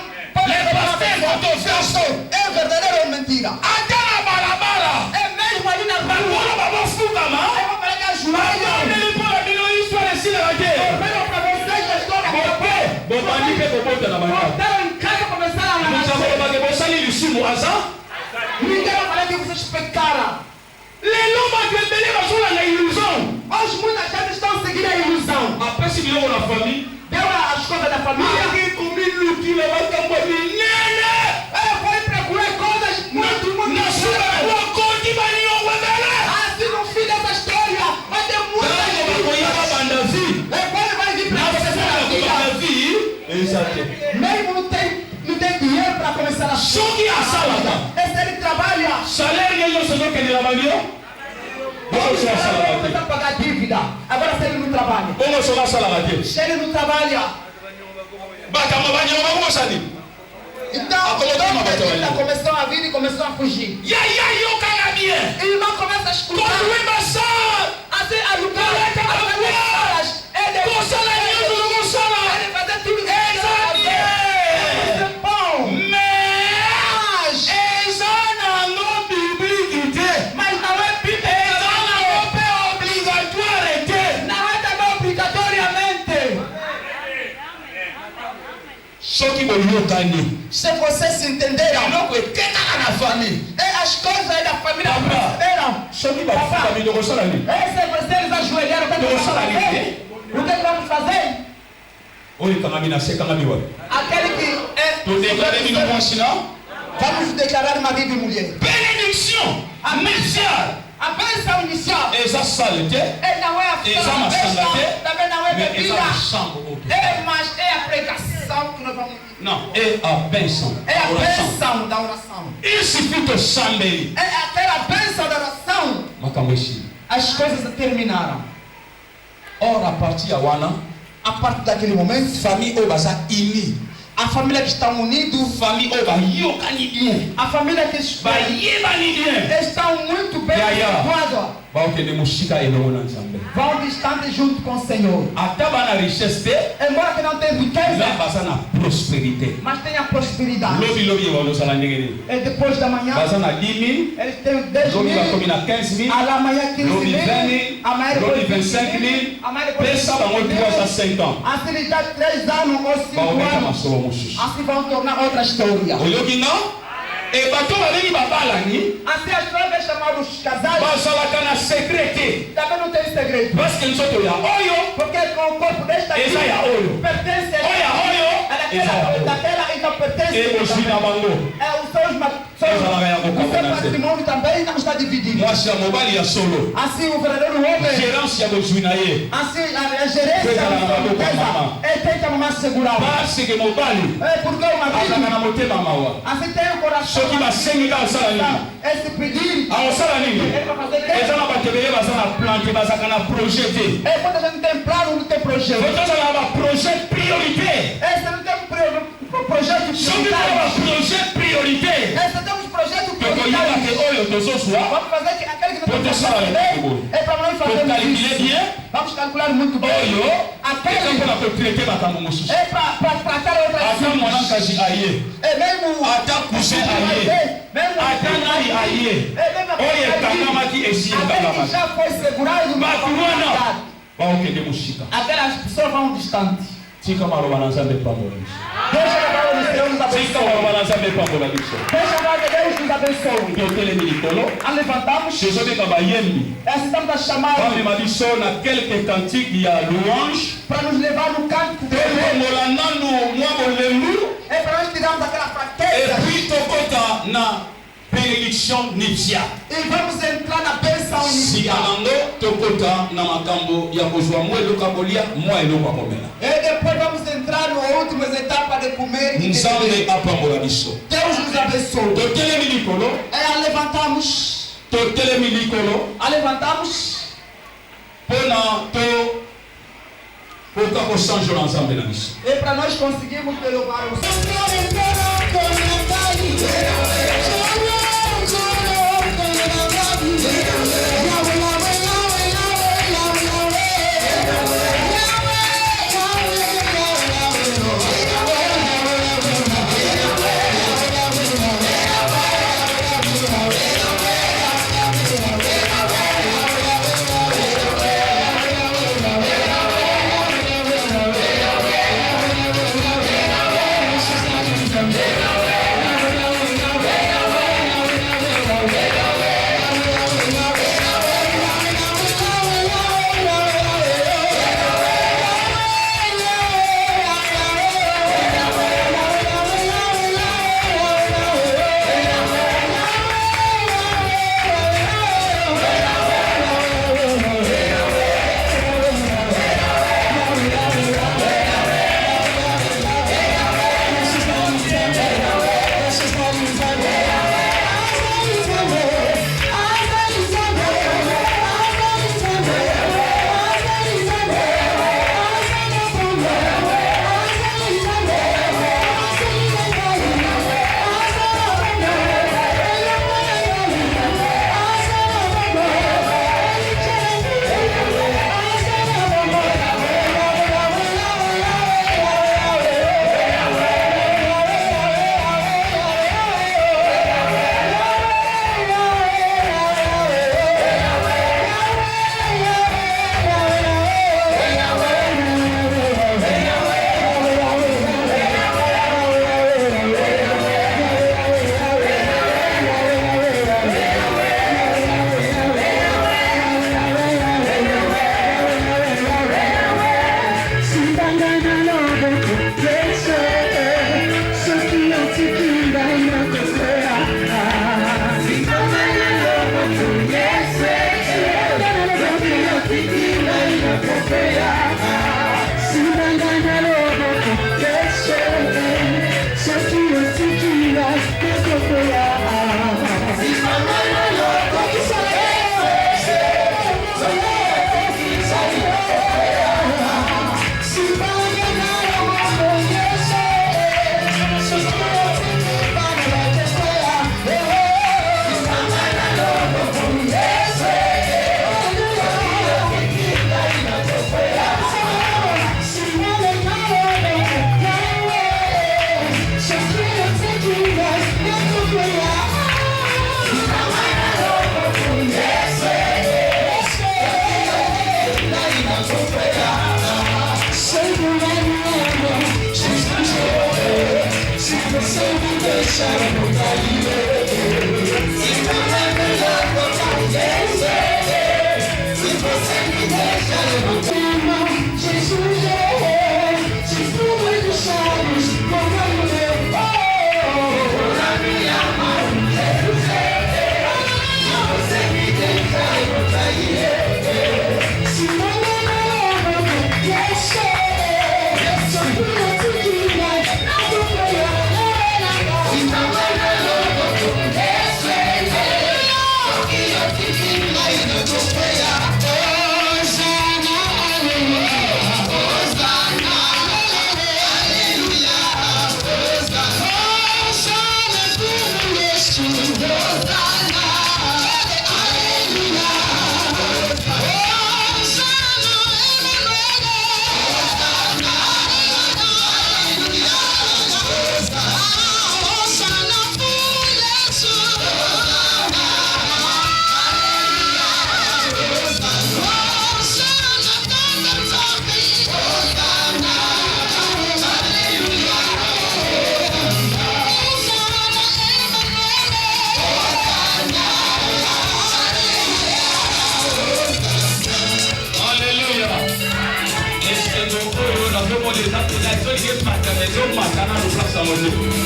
Speaker 1: le pasteur fotoverso
Speaker 2: é verdadeiro ou mentira?
Speaker 1: ata na balabala
Speaker 2: É mesmo ali na rua.
Speaker 1: bakolo babofukama
Speaker 2: Eu vou pegar joelho.
Speaker 1: babondeli mpo na bino histoire esilaka te
Speaker 2: Eu para vocês a história
Speaker 1: bope bobandi mpe kobota na bana
Speaker 2: voltaram em casa e começaram a
Speaker 1: mozabolobake bosali lisumu aza
Speaker 2: ninguém vai falar que vocês pecaram.
Speaker 1: lelo bato ebele bazolanda illusion
Speaker 2: Hoje muita gente está seguindo a ilusão.
Speaker 1: apesi biloko na famille
Speaker 2: Deu as coisas da família.
Speaker 1: Alguém komilukile makambo minene
Speaker 2: Foi procurar coisas muito
Speaker 1: nasula wakoti baniongo ebele
Speaker 2: assim no fim dessa história. Vai ter muita
Speaker 1: tango
Speaker 2: gente.
Speaker 1: bakoyaka banda vie
Speaker 2: Quando vai vir para começar
Speaker 1: nasala
Speaker 2: a vida.
Speaker 1: kobanda vie eza te
Speaker 2: Mesmo não tem dinheiro para começar a vida.
Speaker 1: soki asalaka
Speaker 2: E se ele trabalha,
Speaker 1: salaire nge nyonso ezokendela banio bongo soki
Speaker 2: ele
Speaker 1: asalaka
Speaker 2: vai
Speaker 1: te
Speaker 2: pagar dívida. Agora se ele não trabalha.
Speaker 1: bongo soki asalaka te
Speaker 2: Se ele não trabalha,
Speaker 1: bakambo banyango bakobosani
Speaker 2: então começou a vir e começou a fugir.
Speaker 1: yaya yokanga bien
Speaker 2: E o irmão começa a escutar.
Speaker 1: kodwi basa
Speaker 2: Assim, a lutar, a fazer caras. Ele
Speaker 1: kosala nyonso lokosala
Speaker 2: ele fazer tudo isso.
Speaker 1: eza bien
Speaker 2: É bom.
Speaker 1: mais eza nango biblike te
Speaker 2: Mas não é bíblico.
Speaker 1: eza nango mpe obligatoire te
Speaker 2: Não é também obrigatoriamente.
Speaker 1: soki boyokani
Speaker 2: Se vocês se entenderam,
Speaker 1: eloko ekekaka na famille
Speaker 2: as coisas da família
Speaker 1: Papa.
Speaker 2: perceberam.
Speaker 1: soki bafukami tokosala nini
Speaker 2: Eles ajoelharam. O que
Speaker 1: Eu vou
Speaker 2: vamos
Speaker 1: falar
Speaker 2: fazer?
Speaker 1: ali.
Speaker 2: O que vamos fazer?
Speaker 1: oyo ekangami na se ekangami wapi
Speaker 2: Aquele que é.
Speaker 1: todeklare bino mwasi na
Speaker 2: Vamos declarar uma Bíblia mulher.
Speaker 1: bénédiction nuptiale
Speaker 2: A bênção inicial.
Speaker 1: eza sale te
Speaker 2: Não é a
Speaker 1: Eza masanga te,
Speaker 2: também não é
Speaker 1: mais eza
Speaker 2: bebida.
Speaker 1: machambo oke
Speaker 2: Mas é a pregação que nós vamos.
Speaker 1: non e a benção
Speaker 2: É a
Speaker 1: oração
Speaker 2: bênção da oração.
Speaker 1: il suffit tosambeli
Speaker 2: É aquela bênção da oração.
Speaker 1: makambo esili
Speaker 2: As coisas terminaram.
Speaker 1: or a partir ya wana
Speaker 2: A partir daquele momento,
Speaker 1: famille oyo baza ini
Speaker 2: a família que está unida,
Speaker 1: famille oyo bayokani bien
Speaker 2: a família que
Speaker 1: bayebani bien
Speaker 2: estão muito bem
Speaker 1: Yaya.
Speaker 2: situados,
Speaker 1: baokende mosika elongo na nzambe
Speaker 2: vão distante junto com o Senhor.
Speaker 1: ata bana richesse te
Speaker 2: Embora que não tenha riqueza,
Speaker 1: nga baza na prospérité prospérité.
Speaker 2: Mas tem a prosperidade.
Speaker 1: Et
Speaker 2: depois da manhã, eles têm 10
Speaker 1: mil,
Speaker 2: a
Speaker 1: 15 000,
Speaker 2: lá amanhã 15 mil,
Speaker 1: 20 000,
Speaker 2: amanhã
Speaker 1: 25 000, pesa bango 3 a 5 ans.
Speaker 2: Assim dá 3 anos ou 5 anos. Assim vão tornar outra história.
Speaker 1: Et bateau babengi babalani.
Speaker 2: Assim as pessoas chamam os casais.
Speaker 1: Basalaka na secrete.
Speaker 2: Também não tem segredo.
Speaker 1: Parce que nzoto ya oyo.
Speaker 2: Porque com o corpo desta
Speaker 1: eza ya oyo.
Speaker 2: Pertence a
Speaker 1: oyo.
Speaker 2: Daquela então pertence.
Speaker 1: E bojina bango.
Speaker 2: O seu patrimônio também não está dividido.
Speaker 1: Mwasi ya mobali ya solo.
Speaker 2: Assim o verdadeiro homem.
Speaker 1: Gérance ya bojina ye.
Speaker 2: Assim a gerência é tem que a mamãe segurar.
Speaker 1: Parce que mobali.
Speaker 2: É porque o marido.
Speaker 1: Na motema mawa.
Speaker 2: Assim tem o coração.
Speaker 1: Soki basengi ka osala nini?
Speaker 2: Esse pedir.
Speaker 1: Osala nini? Eza na bato ebele baza na plan te bazaka na projet te.
Speaker 2: É quando a gente tem plano, não tem projeto.
Speaker 1: Tozala na projet priorité.
Speaker 2: Esse não tem projeto
Speaker 1: soki tozala projet priorité.
Speaker 2: Esse temos projeto
Speaker 1: tokoyeba ke oyo tozozwa
Speaker 2: vamos fazer que aquele que não
Speaker 1: potosala
Speaker 2: é para nós fazermos
Speaker 1: bien.
Speaker 2: Vamos calcular muito bem.
Speaker 1: Oyo
Speaker 2: aquele
Speaker 1: mpona kotraite makambo mosusu.
Speaker 2: É para tratar outras coisas.
Speaker 1: Ata mwanakazi aye.
Speaker 2: É mesmo.
Speaker 1: Ata cousin aye. Ata nani aye. Oyo ekangamaki esi ekangamaki.
Speaker 2: Já foi segurado.
Speaker 1: Bato wana baokende mosika.
Speaker 2: Aquelas pessoas vão distante.
Speaker 1: Tika maloba na Nzambe pambola biso.
Speaker 2: Deixa a palavra de Deus nos abençoe.
Speaker 1: Tika maloba na Nzambe pambola biso.
Speaker 2: Deixa a palavra de Deus nos abençoe.
Speaker 1: Totelemi likolo.
Speaker 2: Levantamos.
Speaker 1: Tozobeka bayembi.
Speaker 2: Estamos a chamar.
Speaker 1: Bamema biso na quelques cantiques ya louange.
Speaker 2: Para nos levar no canto.
Speaker 1: Tolongola nanu mwa bolembu.
Speaker 2: É para nós tirarmos aquela fraqueza.
Speaker 1: Et puis tokota na bénédiction nipsia.
Speaker 2: E vamos entrar na bênção nipsia.
Speaker 1: Sikanango tokota na makambo ya kozwa mwa eloko kolia mwa eloko komela.
Speaker 2: E depois vamos entrar na última etapa de comer e de
Speaker 1: Nzambe apambola biso.
Speaker 2: Deus nos abençoe.
Speaker 1: Totelemi likolo.
Speaker 2: Levantamos.
Speaker 1: Totelemi likolo.
Speaker 2: Levantamos.
Speaker 1: Pona to Oka kosanjo na Nzambe na biso.
Speaker 2: E para nós conseguirmos louvar o Senhor.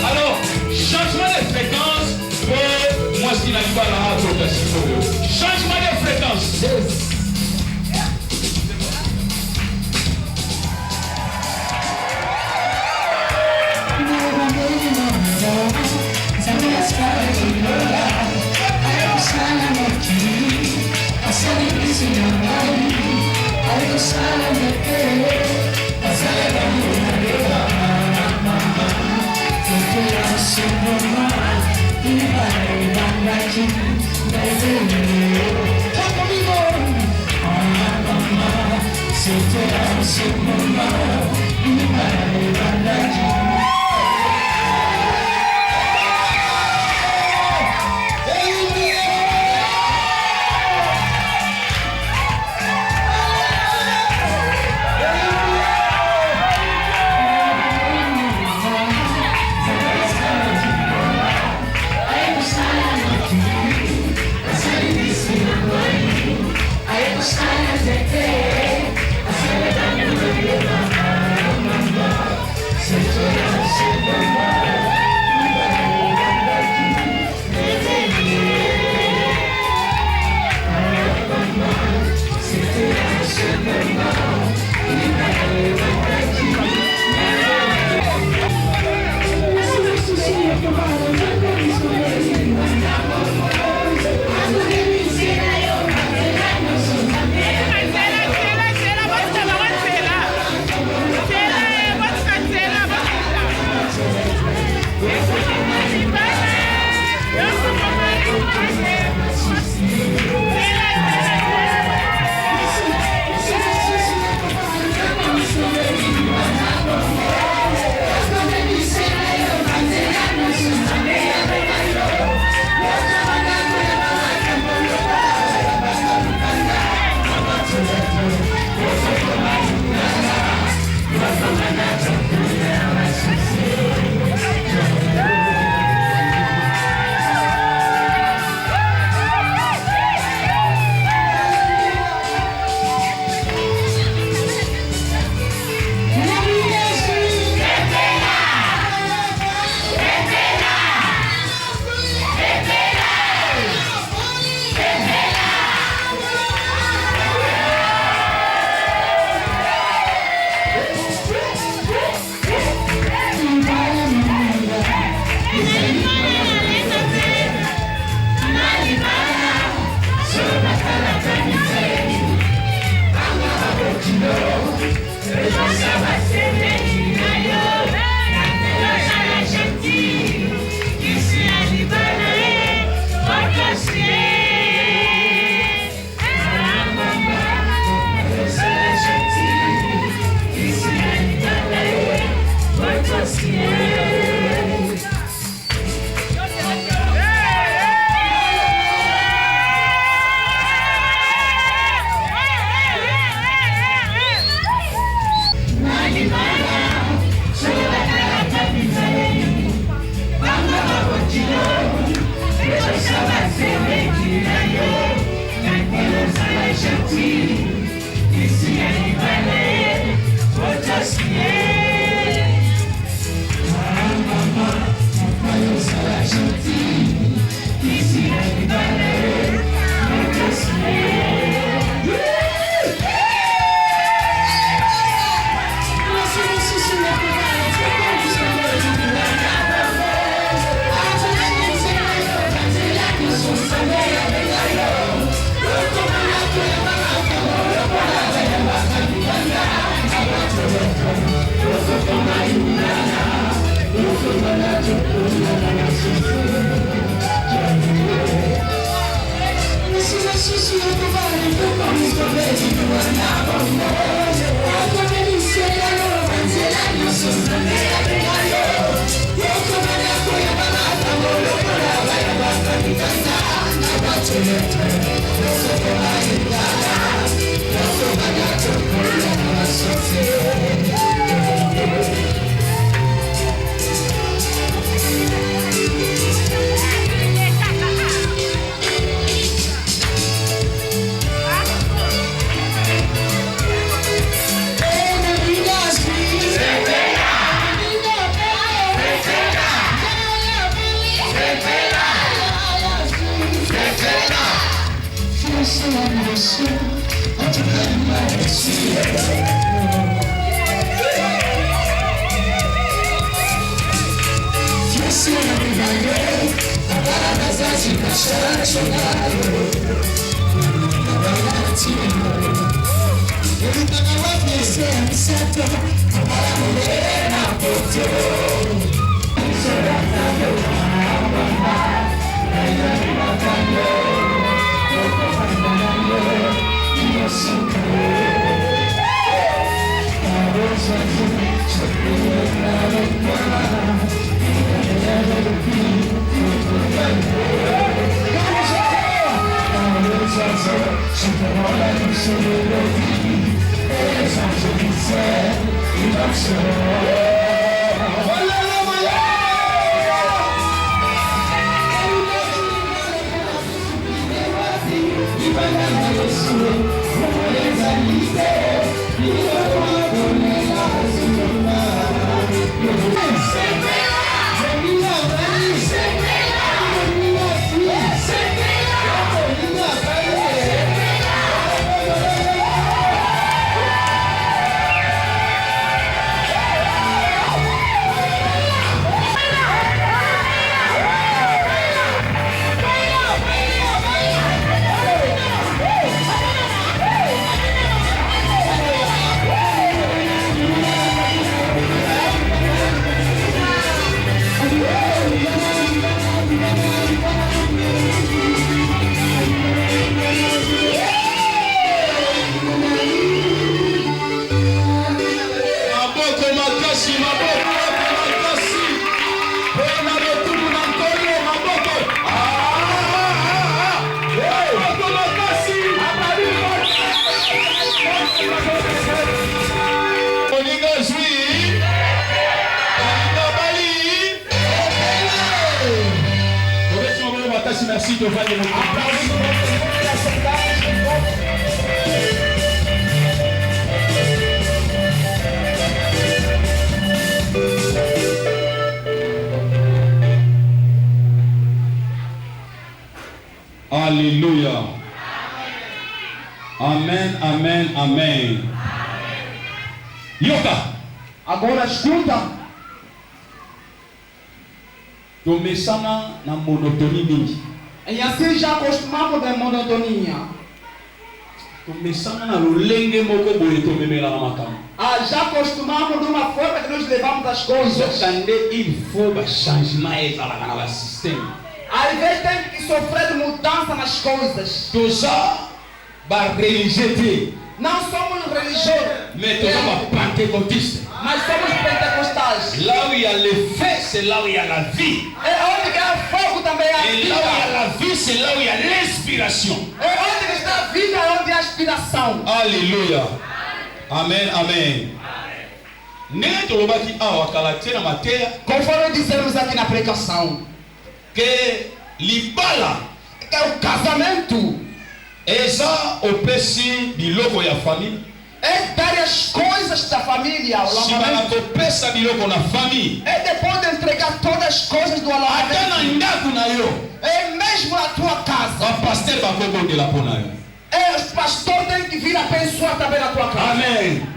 Speaker 1: Alors, changement de fréquence pour moi, ce qui n'arrive pas à la changement de fréquence.
Speaker 4: I
Speaker 1: Merci de faire de Alléluia. Amen, amen, amen. Yoka.
Speaker 2: Agora escuta.
Speaker 1: Tumesana na monotonie mingi.
Speaker 2: E assim já acostumamos com monotonia.
Speaker 1: Tumesana na lolenge moko boye tomemela na makambo.
Speaker 2: Já acostumamos de uma forma que nos levamos as coisas.
Speaker 1: Il faut ba changement ezalaka na ba système.
Speaker 2: Às vezes tem que sofrer de mudança nas coisas.
Speaker 1: Toza ba religieux.
Speaker 2: Não somos religiosos,
Speaker 1: mais toza ba pentecôtiste.
Speaker 2: Mas somos pentecostais.
Speaker 1: Là où il y a le feu, c'est là où il y a la vie.
Speaker 2: É onde há fogo também há vida.
Speaker 1: Et là où il y a la vie, c'est là où il y a l'inspiration.
Speaker 2: É onde está a vida, é onde há inspiração.
Speaker 1: Alléluia. Amen, amen. Ndenge tolobaki awa kala te na mateya.
Speaker 2: Conforme dissemos aqui na pregação,
Speaker 1: que libala
Speaker 2: é o casamento.
Speaker 1: Eza opesi biloko ya famille.
Speaker 2: É dar as coisas da família ao
Speaker 1: alamamento. Opesa biloko na famille.
Speaker 2: É depois de entregar todas as coisas do alamamento.
Speaker 1: Até na ndaku na yo.
Speaker 2: É mesmo na tua casa.
Speaker 1: O pasteur va kobondela pona yo.
Speaker 2: É, o pastor tem que vir abençoar também na tua casa.
Speaker 1: Amen.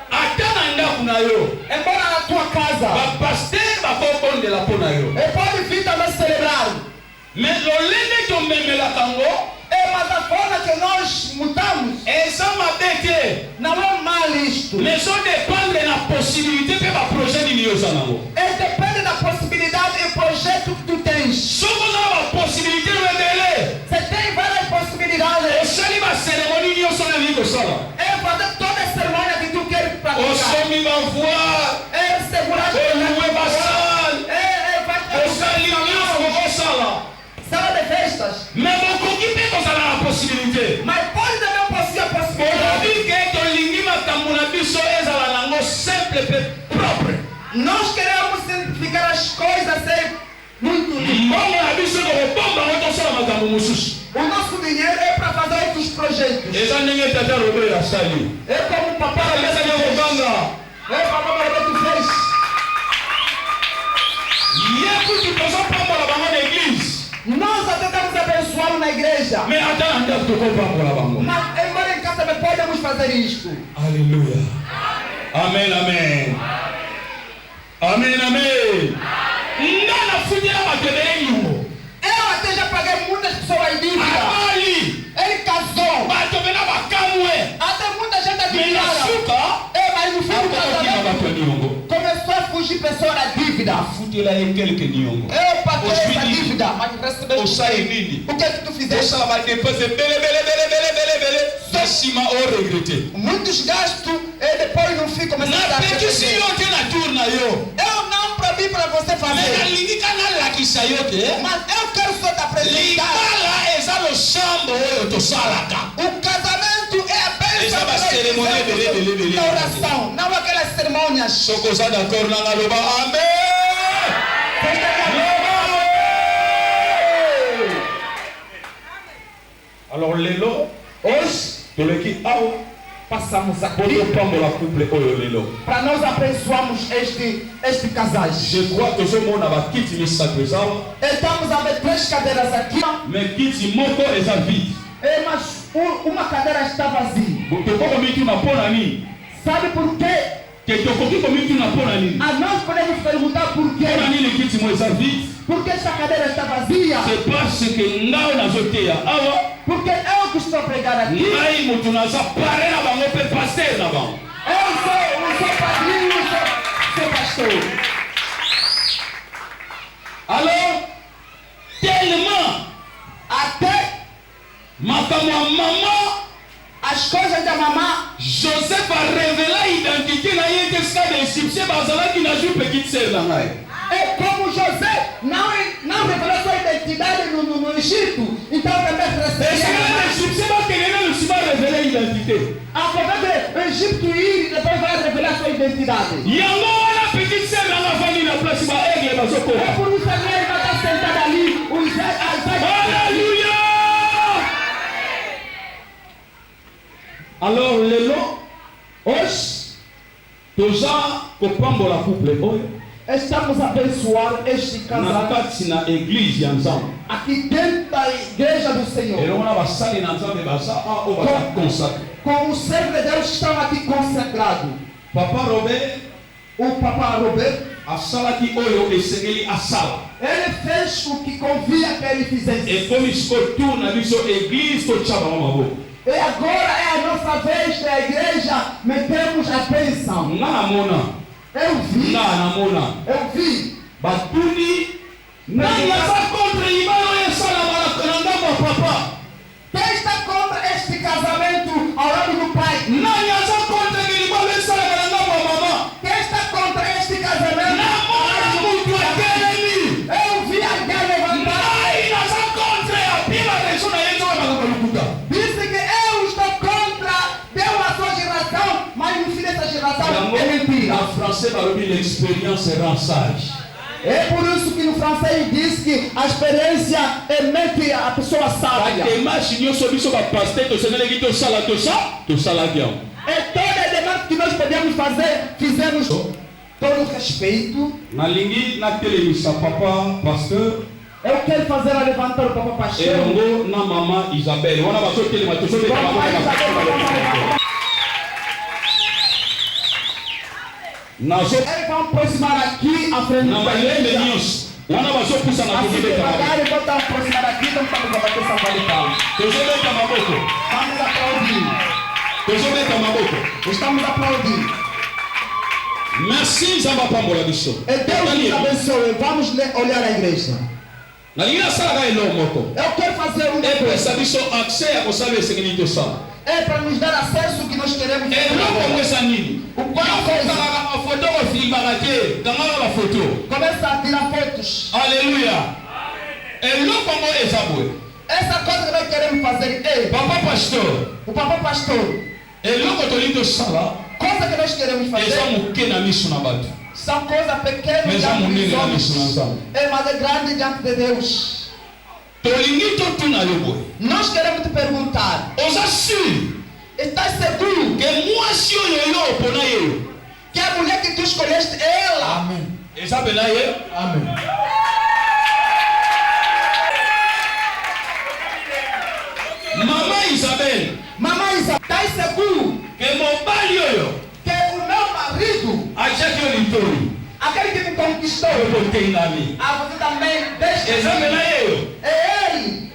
Speaker 1: Até na ndaku na yo.
Speaker 2: Embora na tua casa.
Speaker 1: O pasteur va kobondela pona yo.
Speaker 2: E pode vir também celebrar.
Speaker 1: Mais lolenge to memela tango.
Speaker 2: É uma da forma que nós mudamos.
Speaker 1: Essa mabete.
Speaker 2: Não é mal isto.
Speaker 1: Mais só depende da possibilité para o projet de Deus não.
Speaker 2: É depende da possibilidade e projeto que tu tens.
Speaker 1: Só quando há possibilité de dele.
Speaker 2: Você tem várias possibilidades.
Speaker 1: O sali ba cérémonie Deus só na vida sala.
Speaker 2: É fazer toda a cerimônia que tu queres praticar.
Speaker 1: O somi va voir.
Speaker 2: É segurar.
Speaker 1: O vai
Speaker 2: vai.
Speaker 1: o sali Deus sala.
Speaker 2: Sala de festas.
Speaker 1: Mais beaucoup
Speaker 2: Nós queremos simplificar as coisas sem muito
Speaker 1: mbongo na biso tokobomba ngo tosala makambo mosusu.
Speaker 2: O nosso dinheiro é para fazer outros projetos.
Speaker 1: eza ndenge tata Robert asali.
Speaker 2: É como o papai
Speaker 1: Eza ndenge kobanga.
Speaker 2: É o papai Roberto fez.
Speaker 1: ye kutu tozopambola bango na église.
Speaker 2: Nós até estamos abençoando na igreja.
Speaker 1: me ata na ndako tokopambola bango.
Speaker 2: Mas embora em casa também podemos fazer isto.
Speaker 1: Alléluia. Amen, amen. Amen, amen. Nga nafundira matebele yungo.
Speaker 2: Eu até já paguei muitas pessoas dívidas.
Speaker 1: Abali.
Speaker 2: Ele casou.
Speaker 1: Bato bena bakamwe.
Speaker 2: Até muita gente adivinhada.
Speaker 1: Menasuka.
Speaker 2: Mas no fim do casamento começou a fugir pessoa da dívida.
Speaker 1: Futela em quelque niongo.
Speaker 2: Eu paguei essa dívida, mas recebeu o
Speaker 1: nini.
Speaker 2: O que é que tu fizeste?
Speaker 1: Essa vai depois bele. Sima ou regretter.
Speaker 2: Muitos gastos e depois no fim começou a dar.
Speaker 1: Eu
Speaker 2: não proibi para você fazer. Mas eu quero só te apresentar. O casamento é a bênção da oração, não aquelas cerimônias.
Speaker 1: Amen. Alors lelo, hoje, toleki awa,
Speaker 2: passamos aqui
Speaker 1: para
Speaker 2: nós abençoarmos este casais.
Speaker 1: Je crois que ce monde va quitter les sacres.
Speaker 2: Estamos a ver 3 cadeiras aqui.
Speaker 1: Mais quitte moko et ça vide.
Speaker 2: Mas uma cadeira está vazia. Sabe por quê? Nós podemos perguntar por quê. Por que esta cadeira está vazia?
Speaker 1: C'est parce que ngao nazoteya awa.
Speaker 2: Porque eu que estou a pregar aqui.
Speaker 1: Eu sou
Speaker 2: padrinho, sou pastor.
Speaker 1: Alors, tellement
Speaker 2: até
Speaker 1: maman,
Speaker 2: as coisas da mamã,
Speaker 1: Joseph a révélé l'identité na yete stade égyptien bazala qui n'a joué petite sœur na ngai.
Speaker 2: É como José não revelou sua identidade no Egito, então também recebeu.
Speaker 1: Révéler l'identité.
Speaker 2: Apesar do Egito ir, depois vai revelar sua identidade.
Speaker 1: É
Speaker 2: por isso que ele vai estar sentado ali.
Speaker 1: Alléluia. Alors lelo, hoje, toza kopambola couple oyo.
Speaker 2: Estamos a abençoar este casal aqui dentro da igreja do Senhor. Com o servo de Deus que estão aqui consagrados.
Speaker 1: Papa Robert,
Speaker 2: o Papa Robert, ele fez o que convia que ele fizesse. E agora é a nossa vez da igreja, metemos a bênção. Eu vi.
Speaker 1: Batuni. Nani asa contra ibano yesala marakanga papa.
Speaker 2: Quem está contra este casamento ao lado do pai?
Speaker 1: Nani asa contra que ibano yesala marakanga mama.
Speaker 2: Quem está contra este casamento? Eu vi alguém levantar.
Speaker 1: Nani asa contra a pila resona yeso malukuta.
Speaker 2: Disse que eu estou contra deu a sua geração, mas no fim dessa geração é mentira.
Speaker 1: En français, l'expérience rend sage.
Speaker 2: É por isso que no francês diz que a experiência mete a pessoa sábia. É toda a demanda que nós podemos fazer, fizemos todo respeito.
Speaker 1: Papa pasteur.
Speaker 2: Eu quero fazer a levantar o Papa pastor.
Speaker 1: Na mamãe Isabelle.
Speaker 2: Ele vai aproximar aqui a frente da igreja. Assim devagar e botar aproximar aqui, então estamos a bater essa palha. Estamos aplaudindo.
Speaker 1: Merci Zamba Pambola biso.
Speaker 2: E Deus nos abençoe. Vamos olhar a igreja. Eu quero fazer é para nos dar acesso ao que nós queremos fazer. Começa a tirar fotos.
Speaker 1: Aleluia.
Speaker 2: Essa coisa que nós queremos fazer é
Speaker 1: Papa pastor.
Speaker 2: O Papa pastor.
Speaker 1: Coisa
Speaker 2: que nós queremos fazer São coisas pequenas
Speaker 1: Mas
Speaker 2: diante
Speaker 1: munene
Speaker 2: dos
Speaker 1: na
Speaker 2: homens.
Speaker 1: misunção.
Speaker 2: Mas é grande diante de Deus.
Speaker 1: Tolingi to na yobo.
Speaker 2: Nós queremos te perguntar.
Speaker 1: Oza sûr.
Speaker 2: Estás seguro
Speaker 1: Que moi si yo pona yo.
Speaker 2: que a mulher que tu escolheste é ela?
Speaker 1: Amen. Esa bena ye? Amen. Mamãe Isabel.
Speaker 2: Mamãe Isabel, estás seguro
Speaker 1: Que mobali yo.
Speaker 2: que o meu marido,
Speaker 1: Acha que eu litori.
Speaker 2: aquele que me conquistou,
Speaker 1: Eu botei na minha.
Speaker 2: você também deixa.
Speaker 1: Esa bena ye.
Speaker 2: É ele.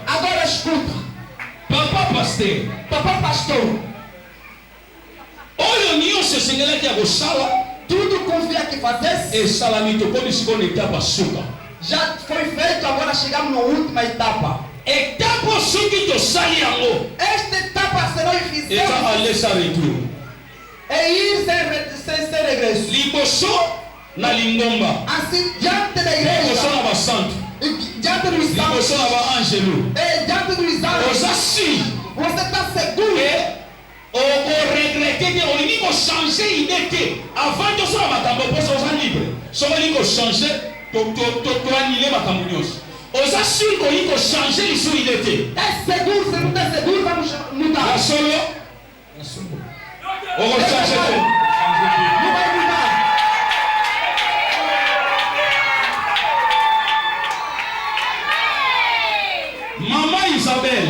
Speaker 2: Agora escuta.
Speaker 1: Papa pasteur.
Speaker 2: Papai pastor,
Speaker 1: Oyo nyonso esengelaki ya kosala
Speaker 2: tudo confia que fazesse
Speaker 1: esalami tokomi sikoyo na etapa suka.
Speaker 2: já foi feito, agora chegamos na última etapa.
Speaker 1: Etapa soki tosali yango
Speaker 2: Esta etapa, se nós
Speaker 1: eza
Speaker 2: fizermos,
Speaker 1: alesa retour.
Speaker 2: é ir sem regresso.
Speaker 1: Liboso na lingomba,
Speaker 2: Assim, diante da
Speaker 1: liboso
Speaker 2: igreja,
Speaker 1: na basantu,
Speaker 2: e diante dos
Speaker 1: liboso
Speaker 2: santos,
Speaker 1: na baangelu.
Speaker 2: e diante dos anjos,
Speaker 1: Oza si
Speaker 2: você está seguro
Speaker 1: ke okoregrete te olingi kochange ide te avant tosala makambo mposo oza libre. Soki olingi kochange toanile makambo nyonso. Oza sur kolingi kochange lisu ide te.
Speaker 2: é seguro, se não está seguro, vamos mudar.
Speaker 1: Ya solo okochange te.
Speaker 2: Não vai mudar.
Speaker 1: Mama Isabel,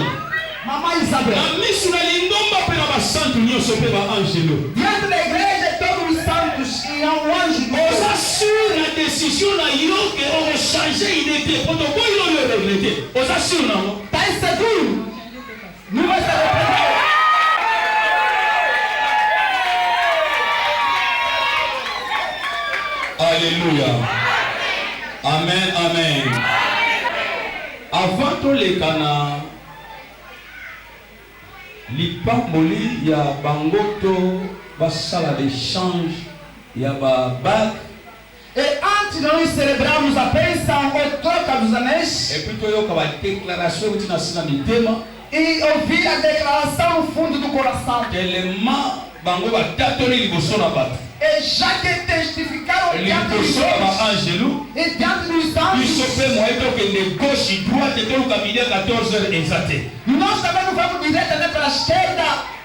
Speaker 2: Mamãe Isabel,
Speaker 1: na misu na lingomba mpe na basantu nyonso mpe baangelo,
Speaker 2: diante da igreja, todos os santos e há um anjo de Deus.
Speaker 1: oza sur na décision na yo ke okochange ide te po tokoyi oyo regrete. Oza sur nango.
Speaker 2: Está seguro? Não vai se arrepender.
Speaker 1: Alléluia. Amen, amen. Avant toleka na lipamboli ya bangoto basala d'échange ya babak
Speaker 2: E antes de nós celebrarmos a bênção ou troca dos anéis
Speaker 1: et puis toyoka badéclaration euti na sina mitema
Speaker 2: e ouvir a declaração no fundo do coração,
Speaker 1: tellement bango batatoli liboso na bato
Speaker 2: e já que testificaram diante dos
Speaker 1: liboso na
Speaker 2: homens
Speaker 1: baangelu
Speaker 2: e diante dos
Speaker 1: biso
Speaker 2: anjos,
Speaker 1: mpe moye tokende gauche droite toluka midi 14h eza te
Speaker 2: nós também não vamos direita nem pela esquerda,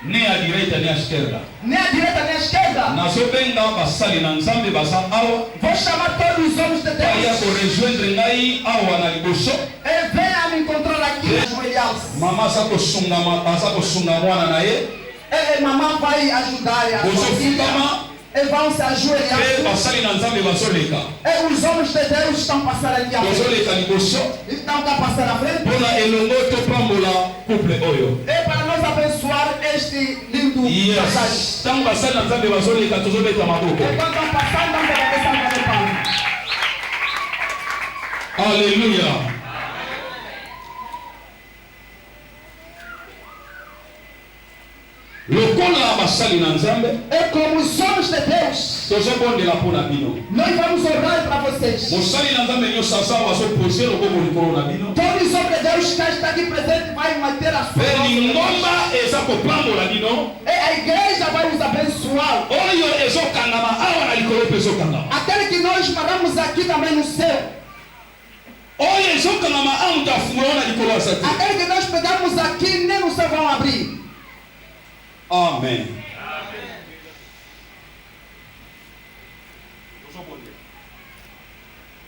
Speaker 1: ne ya direita ne ya esquerda.
Speaker 2: nem a direita nem a esquerda.
Speaker 1: nazobenga basali na nzambe baza awa
Speaker 2: Vou chamar todos os homens de
Speaker 1: baya
Speaker 2: Deus
Speaker 1: korejoindre ngai awa na liboso.
Speaker 2: e venha me encontrar aqui ajoelhados.
Speaker 1: Mama aza kosunga mwana na ye
Speaker 2: E mamãe vai ajudar a sua filha
Speaker 1: bozofukama
Speaker 2: e vão se ajoelhar.
Speaker 1: mpe basali na nzambe bazoleka
Speaker 2: E os homens de Deus estão passando aqui à frente.
Speaker 1: tozoleka liboso
Speaker 2: Estão a passar à frente.
Speaker 1: mpona elongo topambola couple oyo.
Speaker 2: É para nós abençoar este lindo passagem.
Speaker 1: Yes, ntango basali na nzambe bazoleka tozobeta maboko.
Speaker 2: Enquanto estão passando, vamos agradecer a Deus.
Speaker 1: Alléluia. lokola basali na nzambe
Speaker 2: É como os homens de Deus.
Speaker 1: tozobondela mpona bino.
Speaker 2: Nós vamos orar para vocês.
Speaker 1: mosali na nzambe nyonso aza bazopose loboko likolo na bino
Speaker 2: Todos os homens de Deus que está aqui presente vai manter a sua
Speaker 1: mpe
Speaker 2: mão.
Speaker 1: lingomba eza kopambola bino
Speaker 2: E a igreja vai os abençoar.
Speaker 1: oyo ezokangama awa na likolo mpe ezokangama
Speaker 2: Aquele que nós paramos aqui também no céu.
Speaker 1: oyo ezokangama awa moto afungula na likolo aza te.
Speaker 2: Aquele que nós pegamos aqui, nem no céu vão abrir.
Speaker 1: Amen.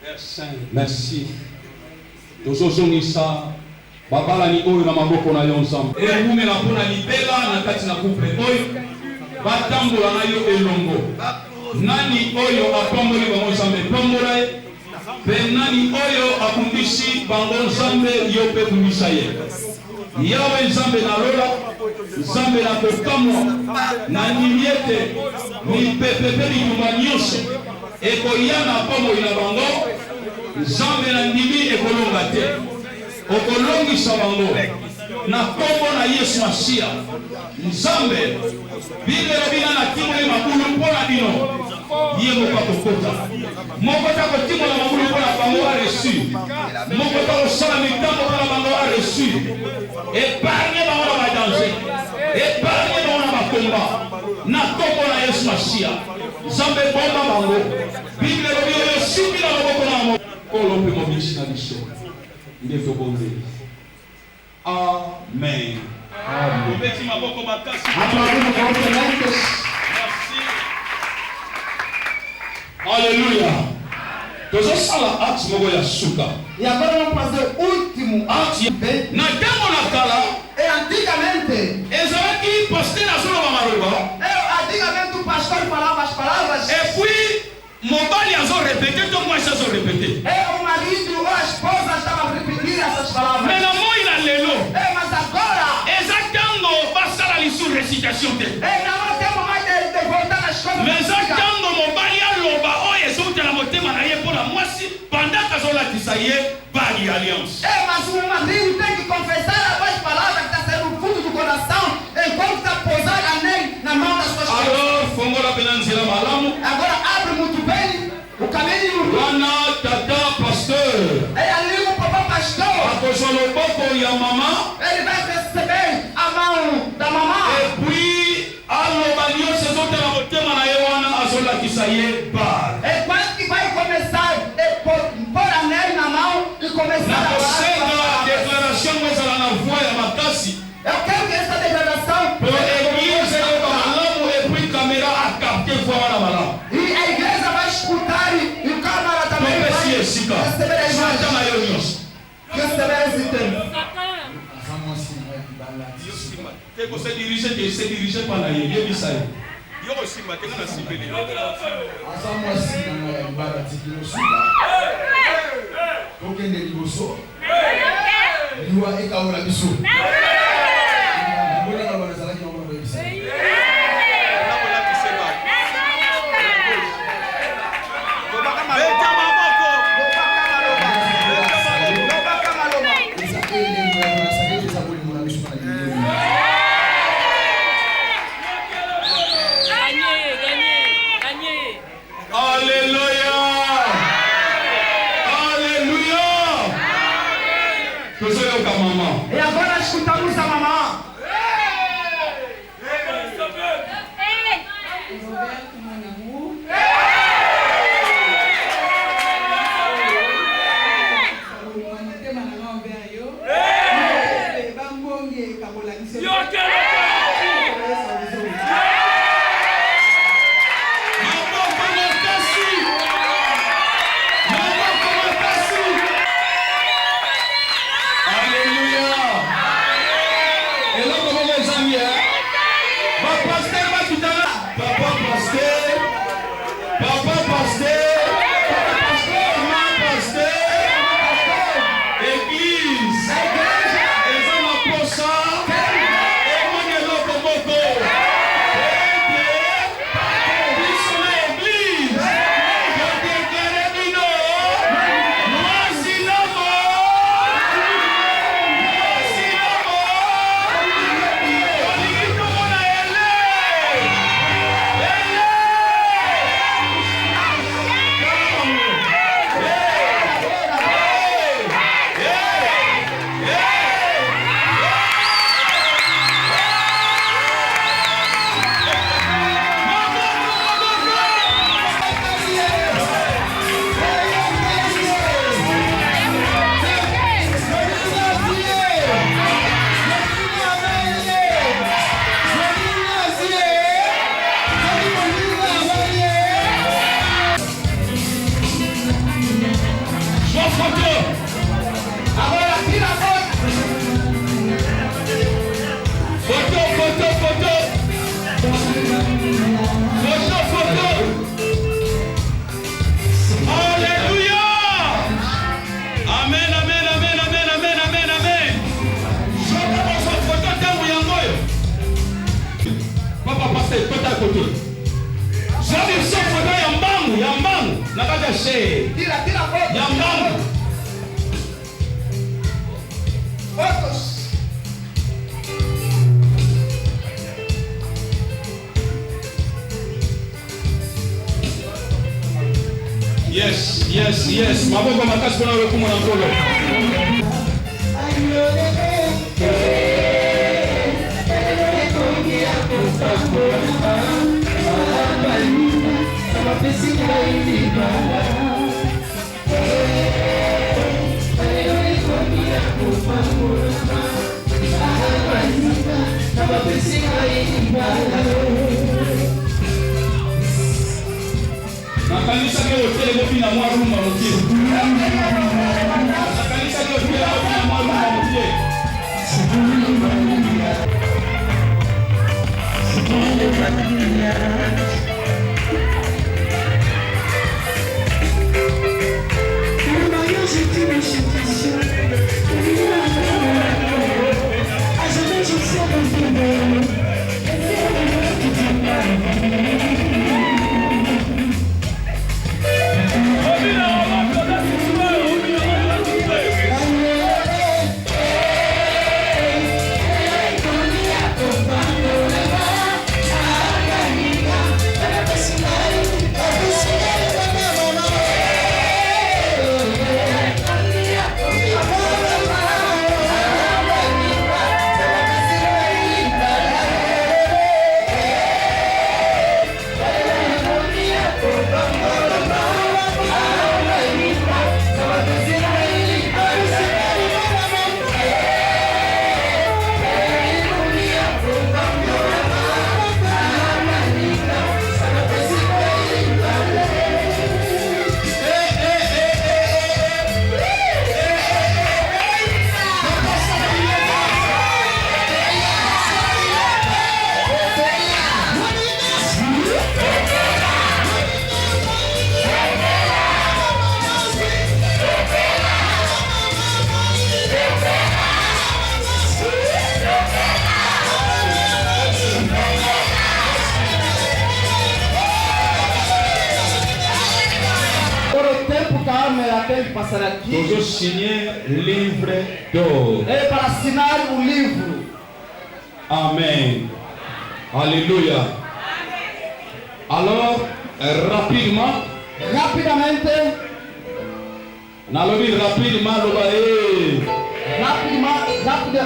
Speaker 1: Père Saint, merci. tozozongisa babalani oyo na maboko na yo nzambe ekumela mpona libela na kati na couple oyo batambola na yo elongo. Nani oyo apamboli bango nzambe pambola ye mpe nani oyo akundisi bango nzambe yo mpe kundisa ye. Yawe nzambe na lola nzambe na kokamwa na ndimi ete mipepe mpe bitumba nyonso ekoya na pamboli na bango. Nzambe na ndimi ekolonga te, okolongisa bango na kombo na Yesu Masiya. Nzambe bino bina na timoli makulu mpona bino Yé mo pas kokota. Mon kota ko timo na mamulu ko na bango a reçu. Mon kota ko sala mitambo ko na bango a reçu. Épargnez bango na danger. Épargnez bango na makomba. Na koko na Yesu Mashia. Zambe bomba bango. Bible lobi yo sibi na maboko na mo. Kolo pe mo bishi na bishi. Ndeto bonze. Amen. Amen. Alléluia. Tozo sala acte moko ya suka.
Speaker 2: E agora vamos fazer o último
Speaker 1: acte. Na tempo na kala,
Speaker 2: e antigamente,
Speaker 1: ezalaki pasteur azoloba maloba.
Speaker 2: Antigamente o pastor falava as palavras.
Speaker 1: Et puis mobali azo répéter, tout moi ça zo répéter.
Speaker 2: O marido ou a esposa estava a repetir essas palavras.
Speaker 1: Mais na moi il a lelo.
Speaker 2: Mas agora,
Speaker 1: exactement face à la licence récitation te.
Speaker 2: Não temos mais de voltar às coisas.
Speaker 1: Mais exactement mobali aloba oyo ezouta na motema na ye mpona mwasi pendant azolakisa ye bali alliance.
Speaker 2: Mas o marido tem que confessar as palavras que está saindo no fundo do coração enquanto está posando anel na mão das suas esposas.
Speaker 1: Alors fongola pena nzela malamu.
Speaker 2: Agora abre muito bem o caminho.
Speaker 1: Wana tata pasteur.
Speaker 2: Ali o papai pastor.
Speaker 1: Akozwa loboko ya mama.
Speaker 2: Ele vai receber a mão da mamã.
Speaker 1: Et puis aloba nyonso ezotala motema na ye wana azolakisa ye bali.
Speaker 2: É quando que vai começar pôr anel na mão e começar a
Speaker 1: orar. Declaração ezala na voix ya makasi.
Speaker 2: Eu quero que essa declaração e a igreja vai escutar e o câmara também vai receber a imagem. Receber esse tempo.
Speaker 1: Você dirige para ele, ele sai. Yes, maboko makasi pona lokumu na nkolo. Nakanisa ke hotel mopi na mwa rumba mokie. Nakanisa ke hotel mopi na mwa rumba mokie. Tozo signer livre d'or.
Speaker 2: É para assinar o livro.
Speaker 1: Amen. Alléluia. Alors, rapidement.
Speaker 2: Rapidamente.
Speaker 1: Nalobi rapidement lobae.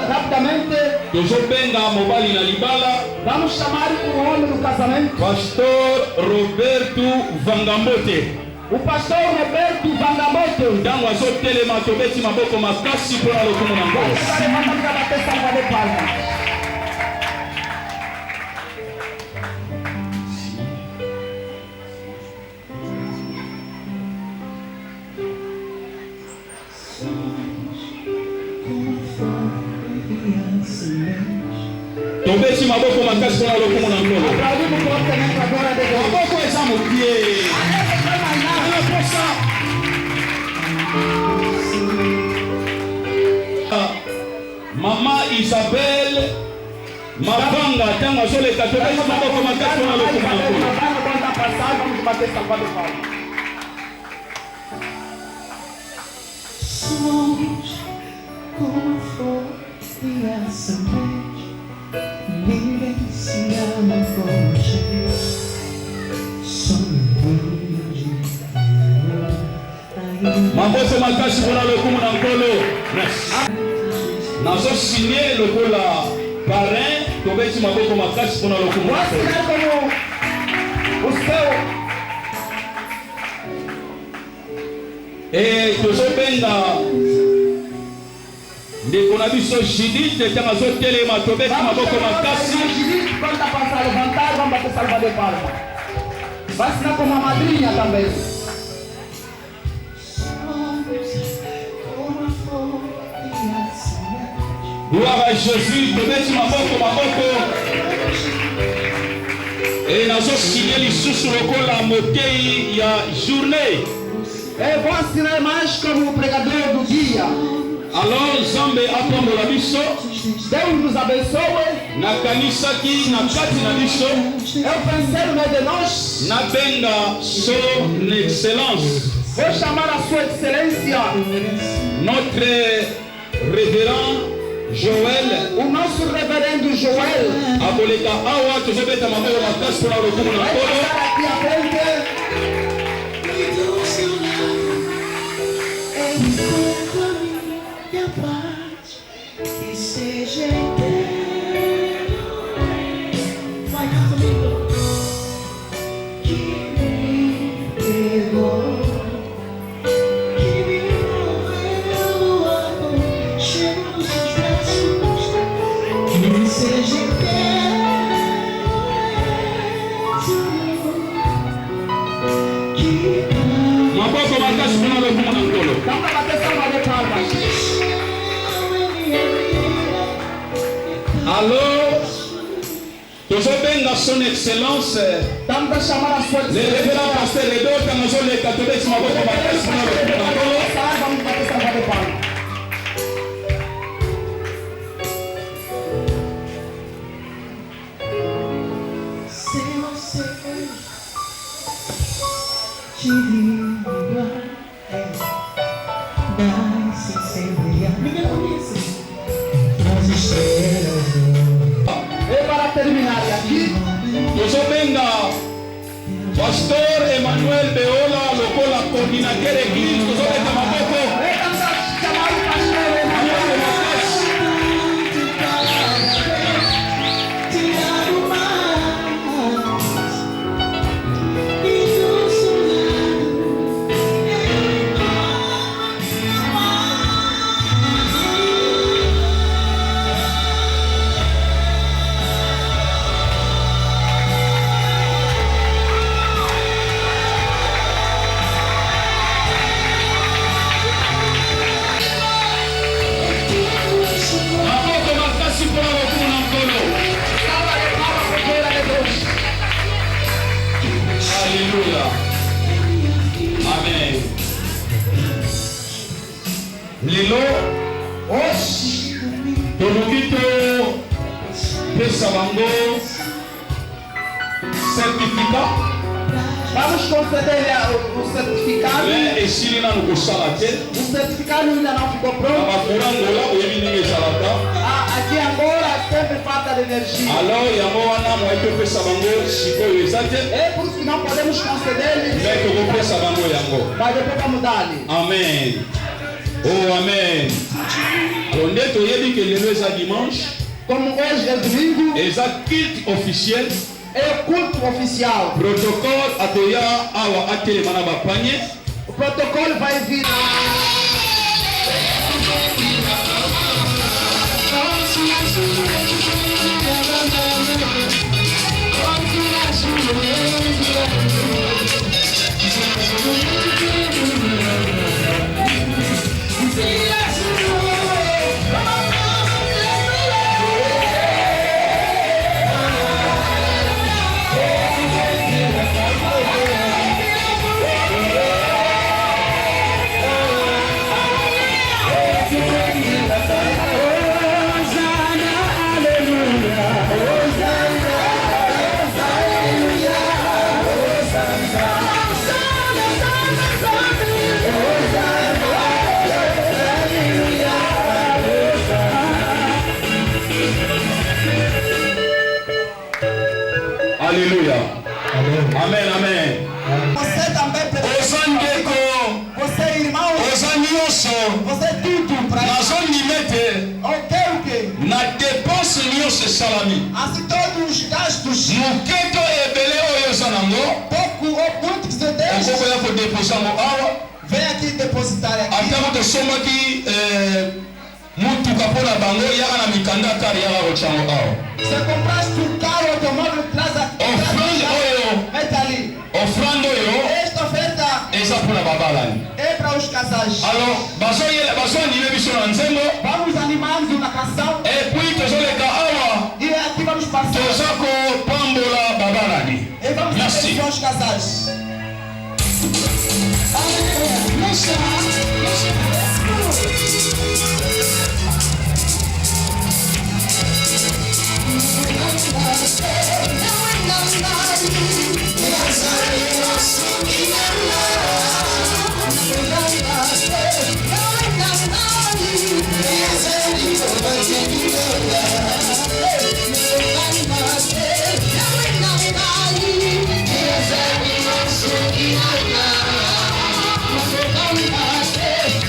Speaker 2: Rapidamente.
Speaker 1: Tozo benga mobali na libala.
Speaker 2: Vamos chamar o homem do casamento.
Speaker 1: Pastor Roberto Vangambote.
Speaker 2: O pastor Roberto Vangambote.
Speaker 1: Ntango azotelema tobeti maboko makasi mpona lokumu na ngolo. Tobeti maboko makasi mpona lokumu na ngolo. Maboko eza mokie. Mama Isabelle Mavanga tango azoleka tobeti maboko makasi mpona lokumu na ngolo. Maboko makasi mpona lokumu na nkolo. Nazo signer lokola parrain tobeti maboko makasi mpona lokumu na nkolo. Tozobenga ndeko na biso Judith ntango azotelema tobeti maboko makasi.
Speaker 2: Basi na como madrinha também.
Speaker 1: Gloire à Jésus, tobeti maboko. Et nazo signer lisusu lokola mokei ya journée.
Speaker 2: Eu vou assinar mais como o pregador do dia.
Speaker 1: Alors Nzambe apambola biso.
Speaker 2: Deus nos abençoe.
Speaker 1: Nakanisaki na kati na biso.
Speaker 2: Eu pensei no meio de nós.
Speaker 1: Nabenga son excellence.
Speaker 2: Vou chamar a sua excelência.
Speaker 1: Notre révérend Joël.
Speaker 2: O nosso reverendo Joel.
Speaker 1: Aboleka awa tozobeta maboko makasi mpona lokumu na nkolo.
Speaker 2: Aqui à frente.
Speaker 3: minha paz, que seja eterno. Vai cá comigo. Que me pegou, que me moveu no amor, chegou nos seus braços, que seja eterno. Que
Speaker 1: Maboko makasi kuna lokumu na ngolo.
Speaker 2: Kama batesa male palma.
Speaker 1: Alors, tozobenga son excellence
Speaker 2: Tamba chamara sua
Speaker 1: le révérend pasteur Edo Tangazo le catholique maboko makasi kuna lokumu na ngolo.
Speaker 2: Vamos batesa male palma. E para terminar aqui,
Speaker 1: Tozobenga pasteur Emmanuel Beola lokola coordinateur église tozobenga maboko.
Speaker 2: vamos chamar o pastor
Speaker 1: Maboko makasi. Maboko makasi kuna lokumu na ngolo. Alléluia. Amen. Lelo toluki topesa bango certificat
Speaker 2: Vamos conceder o certificado.
Speaker 1: me esili nanu kosala te
Speaker 2: O certificado ainda não ficou
Speaker 1: na
Speaker 2: pronto.
Speaker 1: bakura ngola oyebi ndenge ezalaka.
Speaker 2: Aqui agora sempre falta de energia.
Speaker 1: Alors yango wana moye topesa bango sikoyo eza te
Speaker 2: É por isso que não podemos conceder-lhes,
Speaker 1: me tokopesa bango yango.
Speaker 2: mas depois vamos dar-lhe.
Speaker 1: Amen. Oh amen. Nde toyebi ke lelo eza dimanche
Speaker 2: Como hoje é domingo,
Speaker 1: eza culte officiel.
Speaker 2: é o culto oficial.
Speaker 1: Protocole atoya awa atelema na bapanye.
Speaker 2: O protocolo vai vir.
Speaker 1: Alléluia. Amen, amen.
Speaker 2: Você também precisa.
Speaker 1: Ozandeko,
Speaker 2: Você, irmão,
Speaker 1: ozanyoso,
Speaker 2: você é tudo para isso.
Speaker 1: nazonimete
Speaker 2: Ok, o quê?
Speaker 1: na dépense nyonso esalami.
Speaker 2: Assim todos os gastos,
Speaker 1: Moketo ebele oyo eza nango
Speaker 2: pouco ou muito que você deixa,
Speaker 1: okokoya kodeposa ngo awa
Speaker 2: vem aqui depositar aqui.
Speaker 1: atako tosomaki mutuka mpo na bango yaka na mikanda kari yaka kotyango awa.
Speaker 2: Você compraste um carro automóvel, traz aqui.
Speaker 1: Offrande oyo,
Speaker 2: Mete ali.
Speaker 1: offrande oyo
Speaker 2: Esta oferta
Speaker 1: eza mpo na babalani.
Speaker 2: é para os casais.
Speaker 1: Alors bazoanime biso na nzembo
Speaker 2: Vamos animando na canção
Speaker 1: epuis tozoleka awa
Speaker 2: e aqui vamos passar.
Speaker 1: toza kopambola babalani.
Speaker 2: E vamos
Speaker 1: Merci.
Speaker 2: abençoar os casais.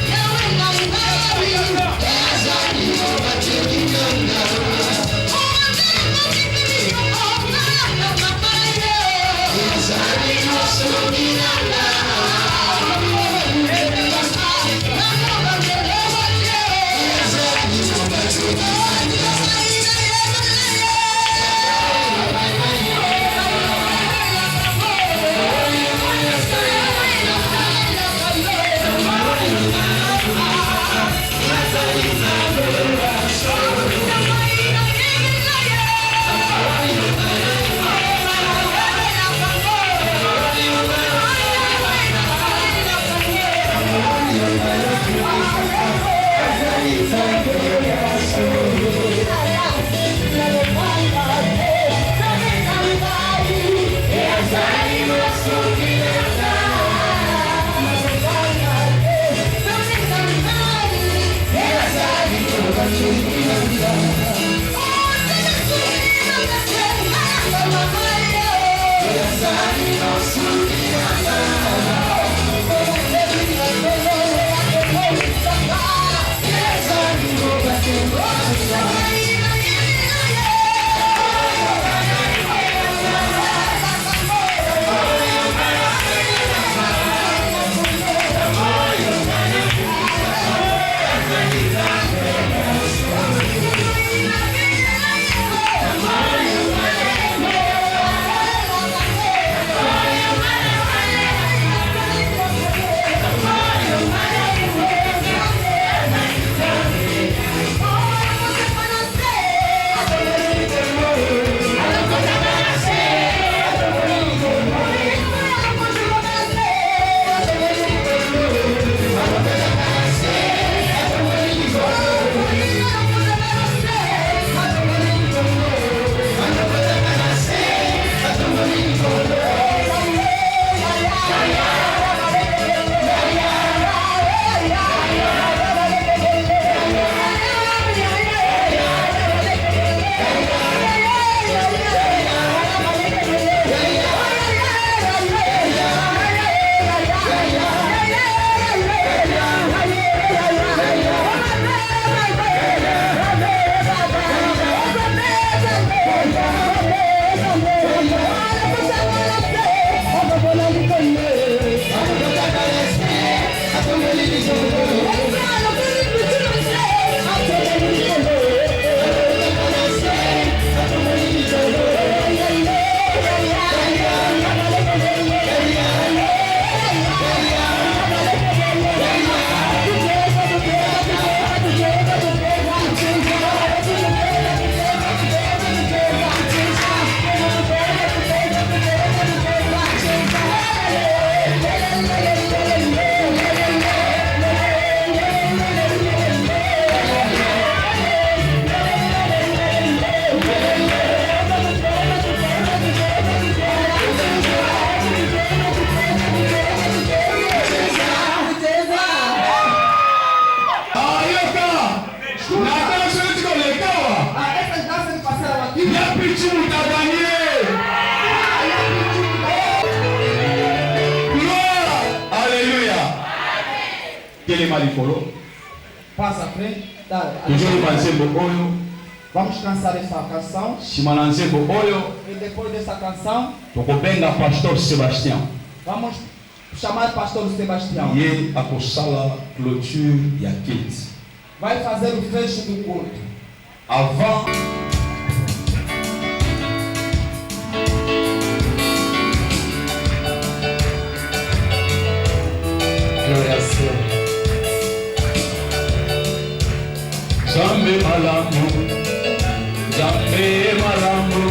Speaker 3: Yeah.
Speaker 2: Passa après. Vamos cantar essa canção. E depois dessa canção,
Speaker 1: Pastor Sebastião.
Speaker 2: Vamos chamar o pastor Sebastião.
Speaker 1: E a sala clôture e a quinte.
Speaker 2: Vai fazer o fecho do culto.
Speaker 1: Avant.
Speaker 2: Glória a Deus.
Speaker 1: Zambe malamu, zambe malamu,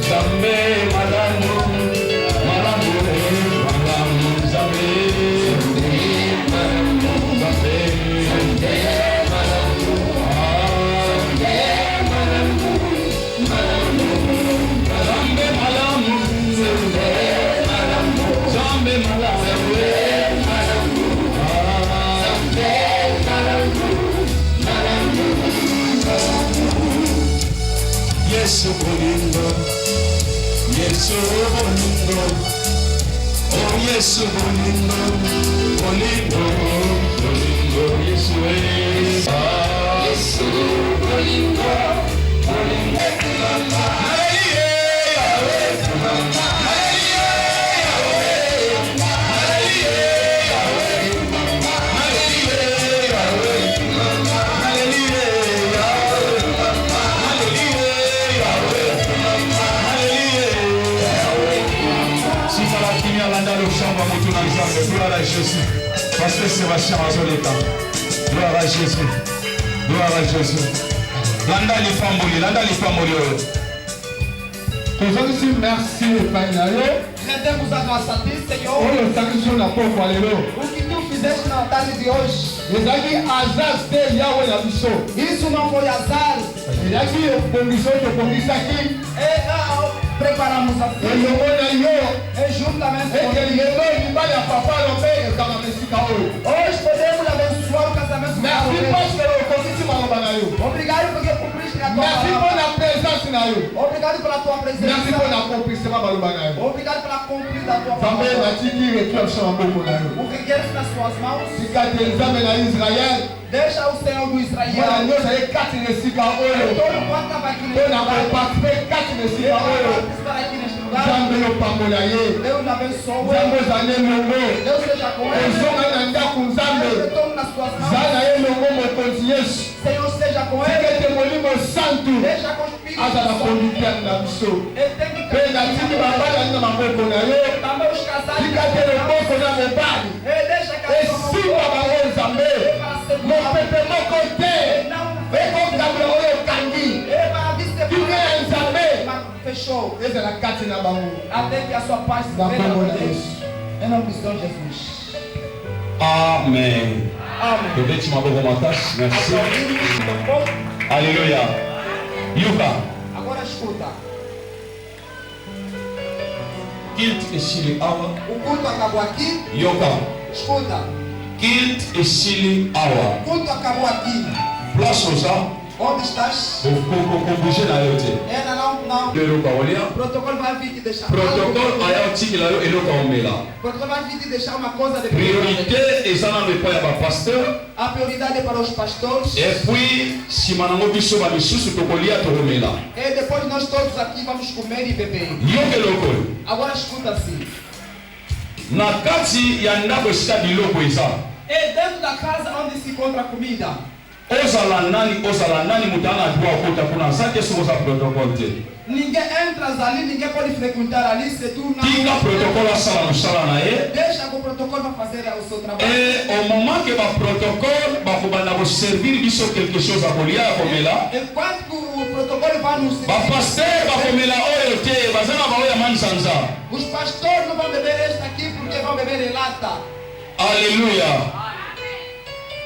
Speaker 1: zambe malamu, malamu, malamu, zambe, malamu, zambe, zambe malamu, zambe malamu, malamu, zambe malamu, zambe malamu, zambe malamu. Yesu bolingo, Yesu bolingo, oh Yesu bolingo, bolingo, bolingo, Yesu Yesu bolingo, bolingo, gloire à Jésus. Pasteur Sébastien Azoleta. Gloire à Jésus. Gloire à Jésus. Landa lifamboli, landa lifamboli.
Speaker 2: Merci, Père. Rendez-vous à grâce à Dieu, Seigneur. fizeste na tarde de hoje.
Speaker 1: ezalaki hasard te yawe na biso.
Speaker 2: Isso não foi azar.
Speaker 1: ezalaki ebongiso tobongisaki
Speaker 2: Preparamos a
Speaker 1: elongo na yo
Speaker 2: juntamente com
Speaker 1: eke lelo libala ya papa lobe ekama mesika oyo.
Speaker 2: hoje podemos abençoar o casamento.
Speaker 1: merci parce okokisi maloba na yo.
Speaker 2: Obrigado porque cumpriste a tua
Speaker 1: merci
Speaker 2: palavra.
Speaker 1: mpona présence na yo.
Speaker 2: Obrigado pela tua presença.
Speaker 1: merci mpona accomplissement maloba na yo.
Speaker 2: Obrigado pela cumprir da tua
Speaker 1: nzambe
Speaker 2: palavra.
Speaker 1: natiki réflexion na maboko na yo.
Speaker 2: O que queres nas suas mãos?
Speaker 1: sika te nzambe na israel
Speaker 2: Deixa o Senhor do
Speaker 1: mwana
Speaker 2: Israel.
Speaker 1: nyonso aye kati na esika oyo
Speaker 2: Todo mundo estava aqui neste
Speaker 1: mpona
Speaker 2: lugar.
Speaker 1: koparticipe kati na esika oyo.
Speaker 2: Estar aqui neste lugar.
Speaker 1: nzambe yopambola ye.
Speaker 2: Deus abençoe.
Speaker 1: nzambe ozali elongo
Speaker 2: Deus seja com ele.
Speaker 1: ozonga na ndako nzambe
Speaker 2: Retorne nas suas mãos.
Speaker 1: zala na ye elongo mokonzi yesu.
Speaker 2: Senhor seja com
Speaker 1: tika
Speaker 2: ele.
Speaker 1: ete molimo santu
Speaker 2: Deixa com o Espírito
Speaker 1: azala
Speaker 2: Santo.
Speaker 1: conducteur na biso.
Speaker 2: Ele tem que
Speaker 1: mpe natiki babali na maboko na yo.
Speaker 2: também os casados.
Speaker 1: tika te loboko na mobali
Speaker 2: Ele deixa que a
Speaker 1: esimba bango nzambe mopepe moko te ekokabela oyo okangi
Speaker 2: ele vai avisar
Speaker 1: tika ya nzambe
Speaker 2: fechou.
Speaker 1: ezala kati na bango
Speaker 2: Até que a sua paz se
Speaker 1: na
Speaker 2: venha
Speaker 1: kombo
Speaker 2: a
Speaker 1: na
Speaker 2: Deus.
Speaker 1: yesu.
Speaker 2: Em nome do Senhor Jesus.
Speaker 4: Amen.
Speaker 2: Amém.
Speaker 4: Tobeti maboko makasi. Merci.
Speaker 2: Aplaudimos um pouco.
Speaker 4: Alléluia. Yuka.
Speaker 2: Agora escuta.
Speaker 4: Kilt esili awa.
Speaker 2: O culto acabou aqui.
Speaker 4: Yoka.
Speaker 2: Escuta.
Speaker 4: Kilt esili awa.
Speaker 2: O culto acabou aqui.
Speaker 4: Place oza.
Speaker 2: Onde estás?
Speaker 4: Bouger na yo te.
Speaker 2: Ainda não.
Speaker 4: Eloka olia.
Speaker 2: O protocolo vai vir te deixar.
Speaker 4: Protocole aya otikela yo eloka omela.
Speaker 2: O protocolo vai vir te deixar uma coisa de
Speaker 4: Priorité eza nano epai ya bapasteur.
Speaker 2: A prioridade é para os pastores.
Speaker 4: Et puis nsima nango biso bamisusu tokolia tokomela.
Speaker 2: E depois nós todos aqui vamos comer e beber.
Speaker 4: Yoka eloko oyo.
Speaker 2: Agora escuta assim.
Speaker 4: Na kati ya ndako esika biloko eza.
Speaker 2: É dentro da casa onde se encontra a comida.
Speaker 4: ozala nani moto ana droit okota kuna aza te soki oza protocole te.
Speaker 2: Ninguém entra ali, ninguém pode frequentar ali se tu não.
Speaker 4: tika protocole asala mosala na ye.
Speaker 2: Deixa que o protocolo vai fazer o seu trabalho.
Speaker 4: Et au moment que baprotocole bakobanda koservir biso quelque chose ya kolia ya komela,
Speaker 2: Enquanto o protocolo vai nos servir,
Speaker 4: bapaster bakomela oyo te baza na baoyo ya manzanza.
Speaker 2: os pastores não vão beber esta aqui porque vão beber em lata.
Speaker 4: Alléluia.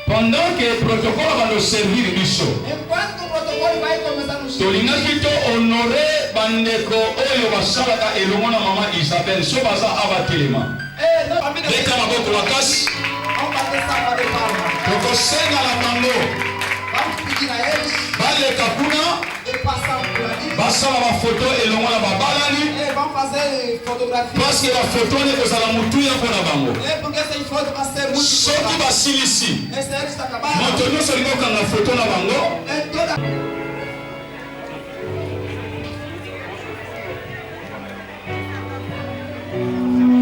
Speaker 4: Pendant que protocole bando servir biso,
Speaker 2: Enquanto o protocolo vai começar a nos servir,
Speaker 4: tolingaki to honore bandeko oyo basalaka elongo na mama Isabelle so baza awa telema.
Speaker 2: não, família,
Speaker 4: Beta maboko makasi.
Speaker 2: vamos bater salva de palma.
Speaker 4: tokosenga na bango
Speaker 2: Vamos pedir a eles
Speaker 4: baleka kuna
Speaker 2: e passar por ali.
Speaker 4: basala bafoto elongo na babalani
Speaker 2: E vamos fazer fotografia.
Speaker 4: parce que bafoto wana ekozala motuya mpo na bango.
Speaker 2: É porque essa foto vai ser muito
Speaker 4: soki
Speaker 2: importante.
Speaker 4: basilisi
Speaker 2: Essa eles está acabando.
Speaker 4: moto nyonso olingi okanga foto na bango
Speaker 2: É toda.
Speaker 3: Thank you.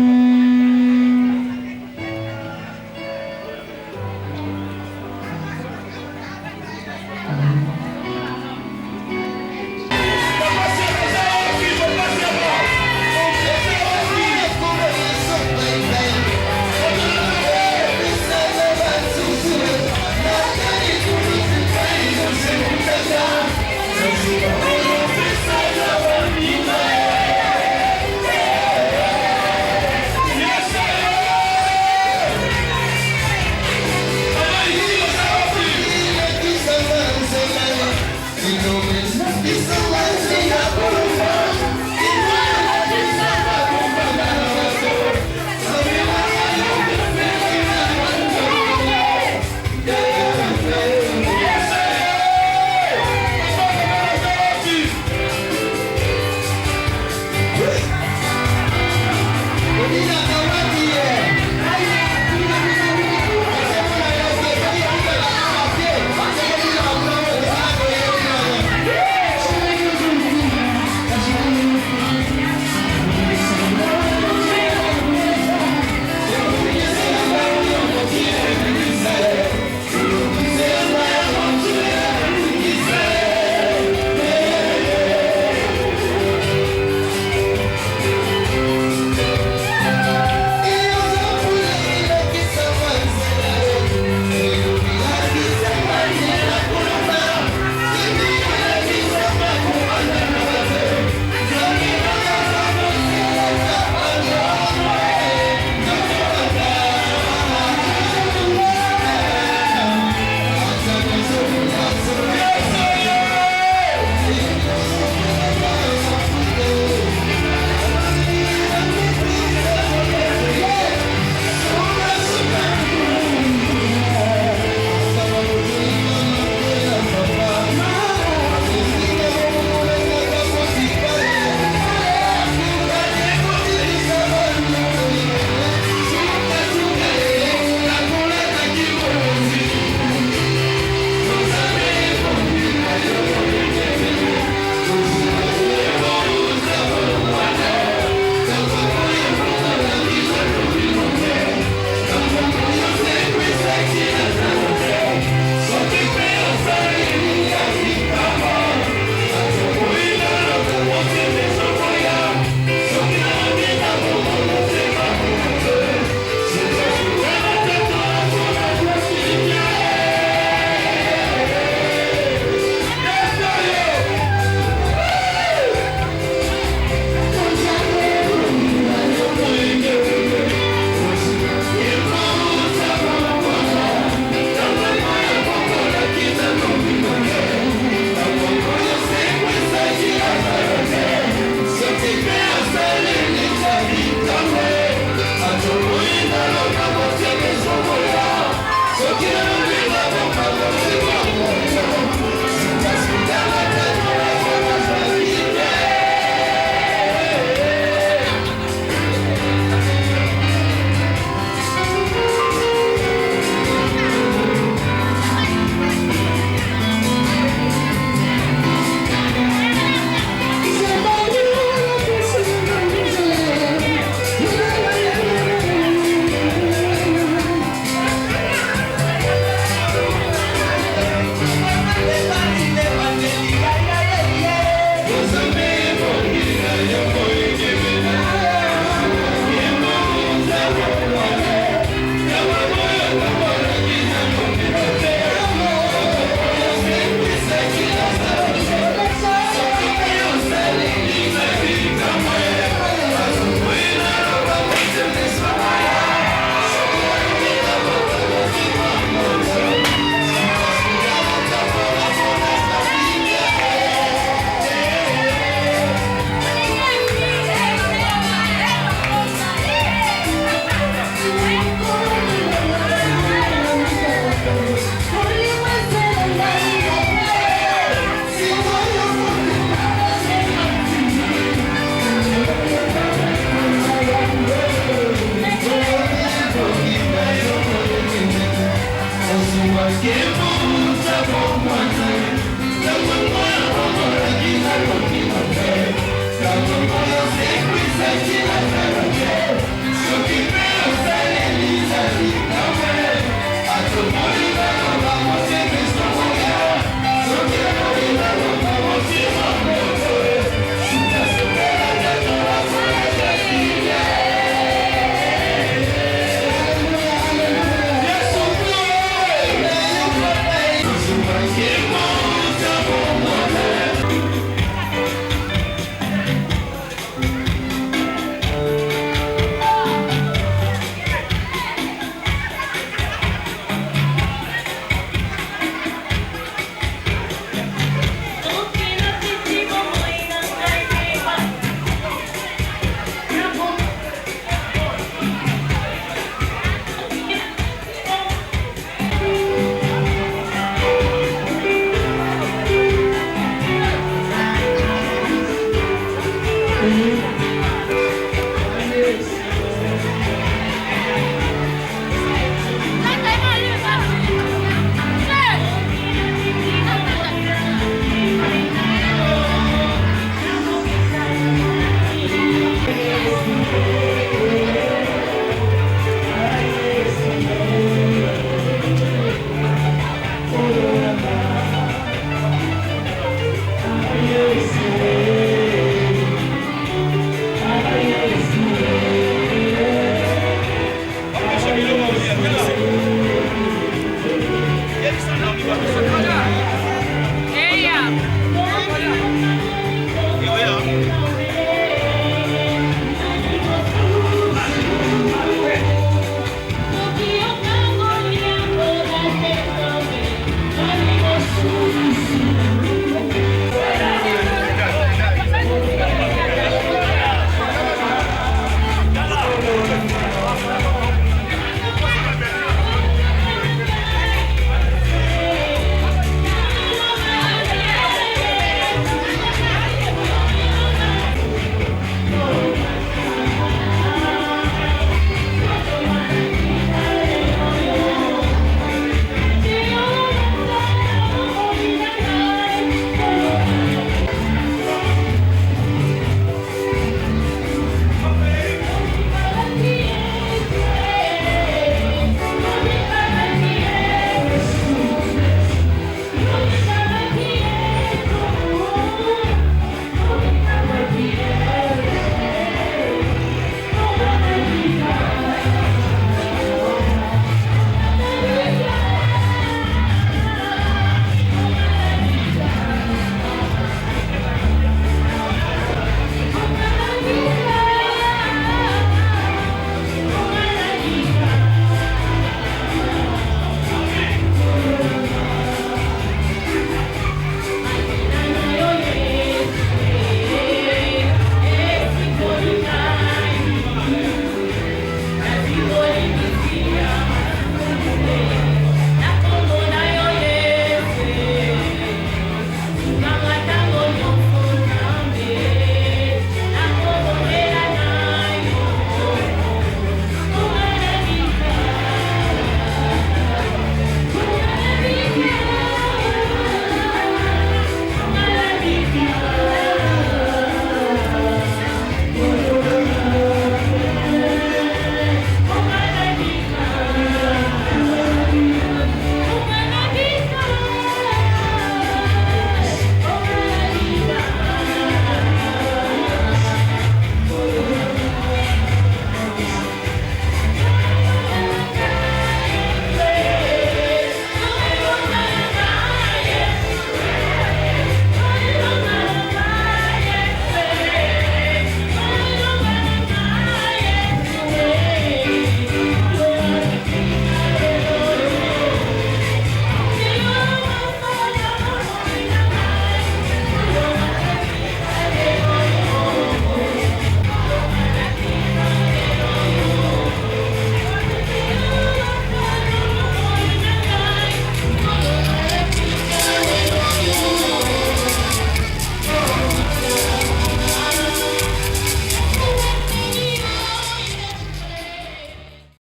Speaker 2: Attention.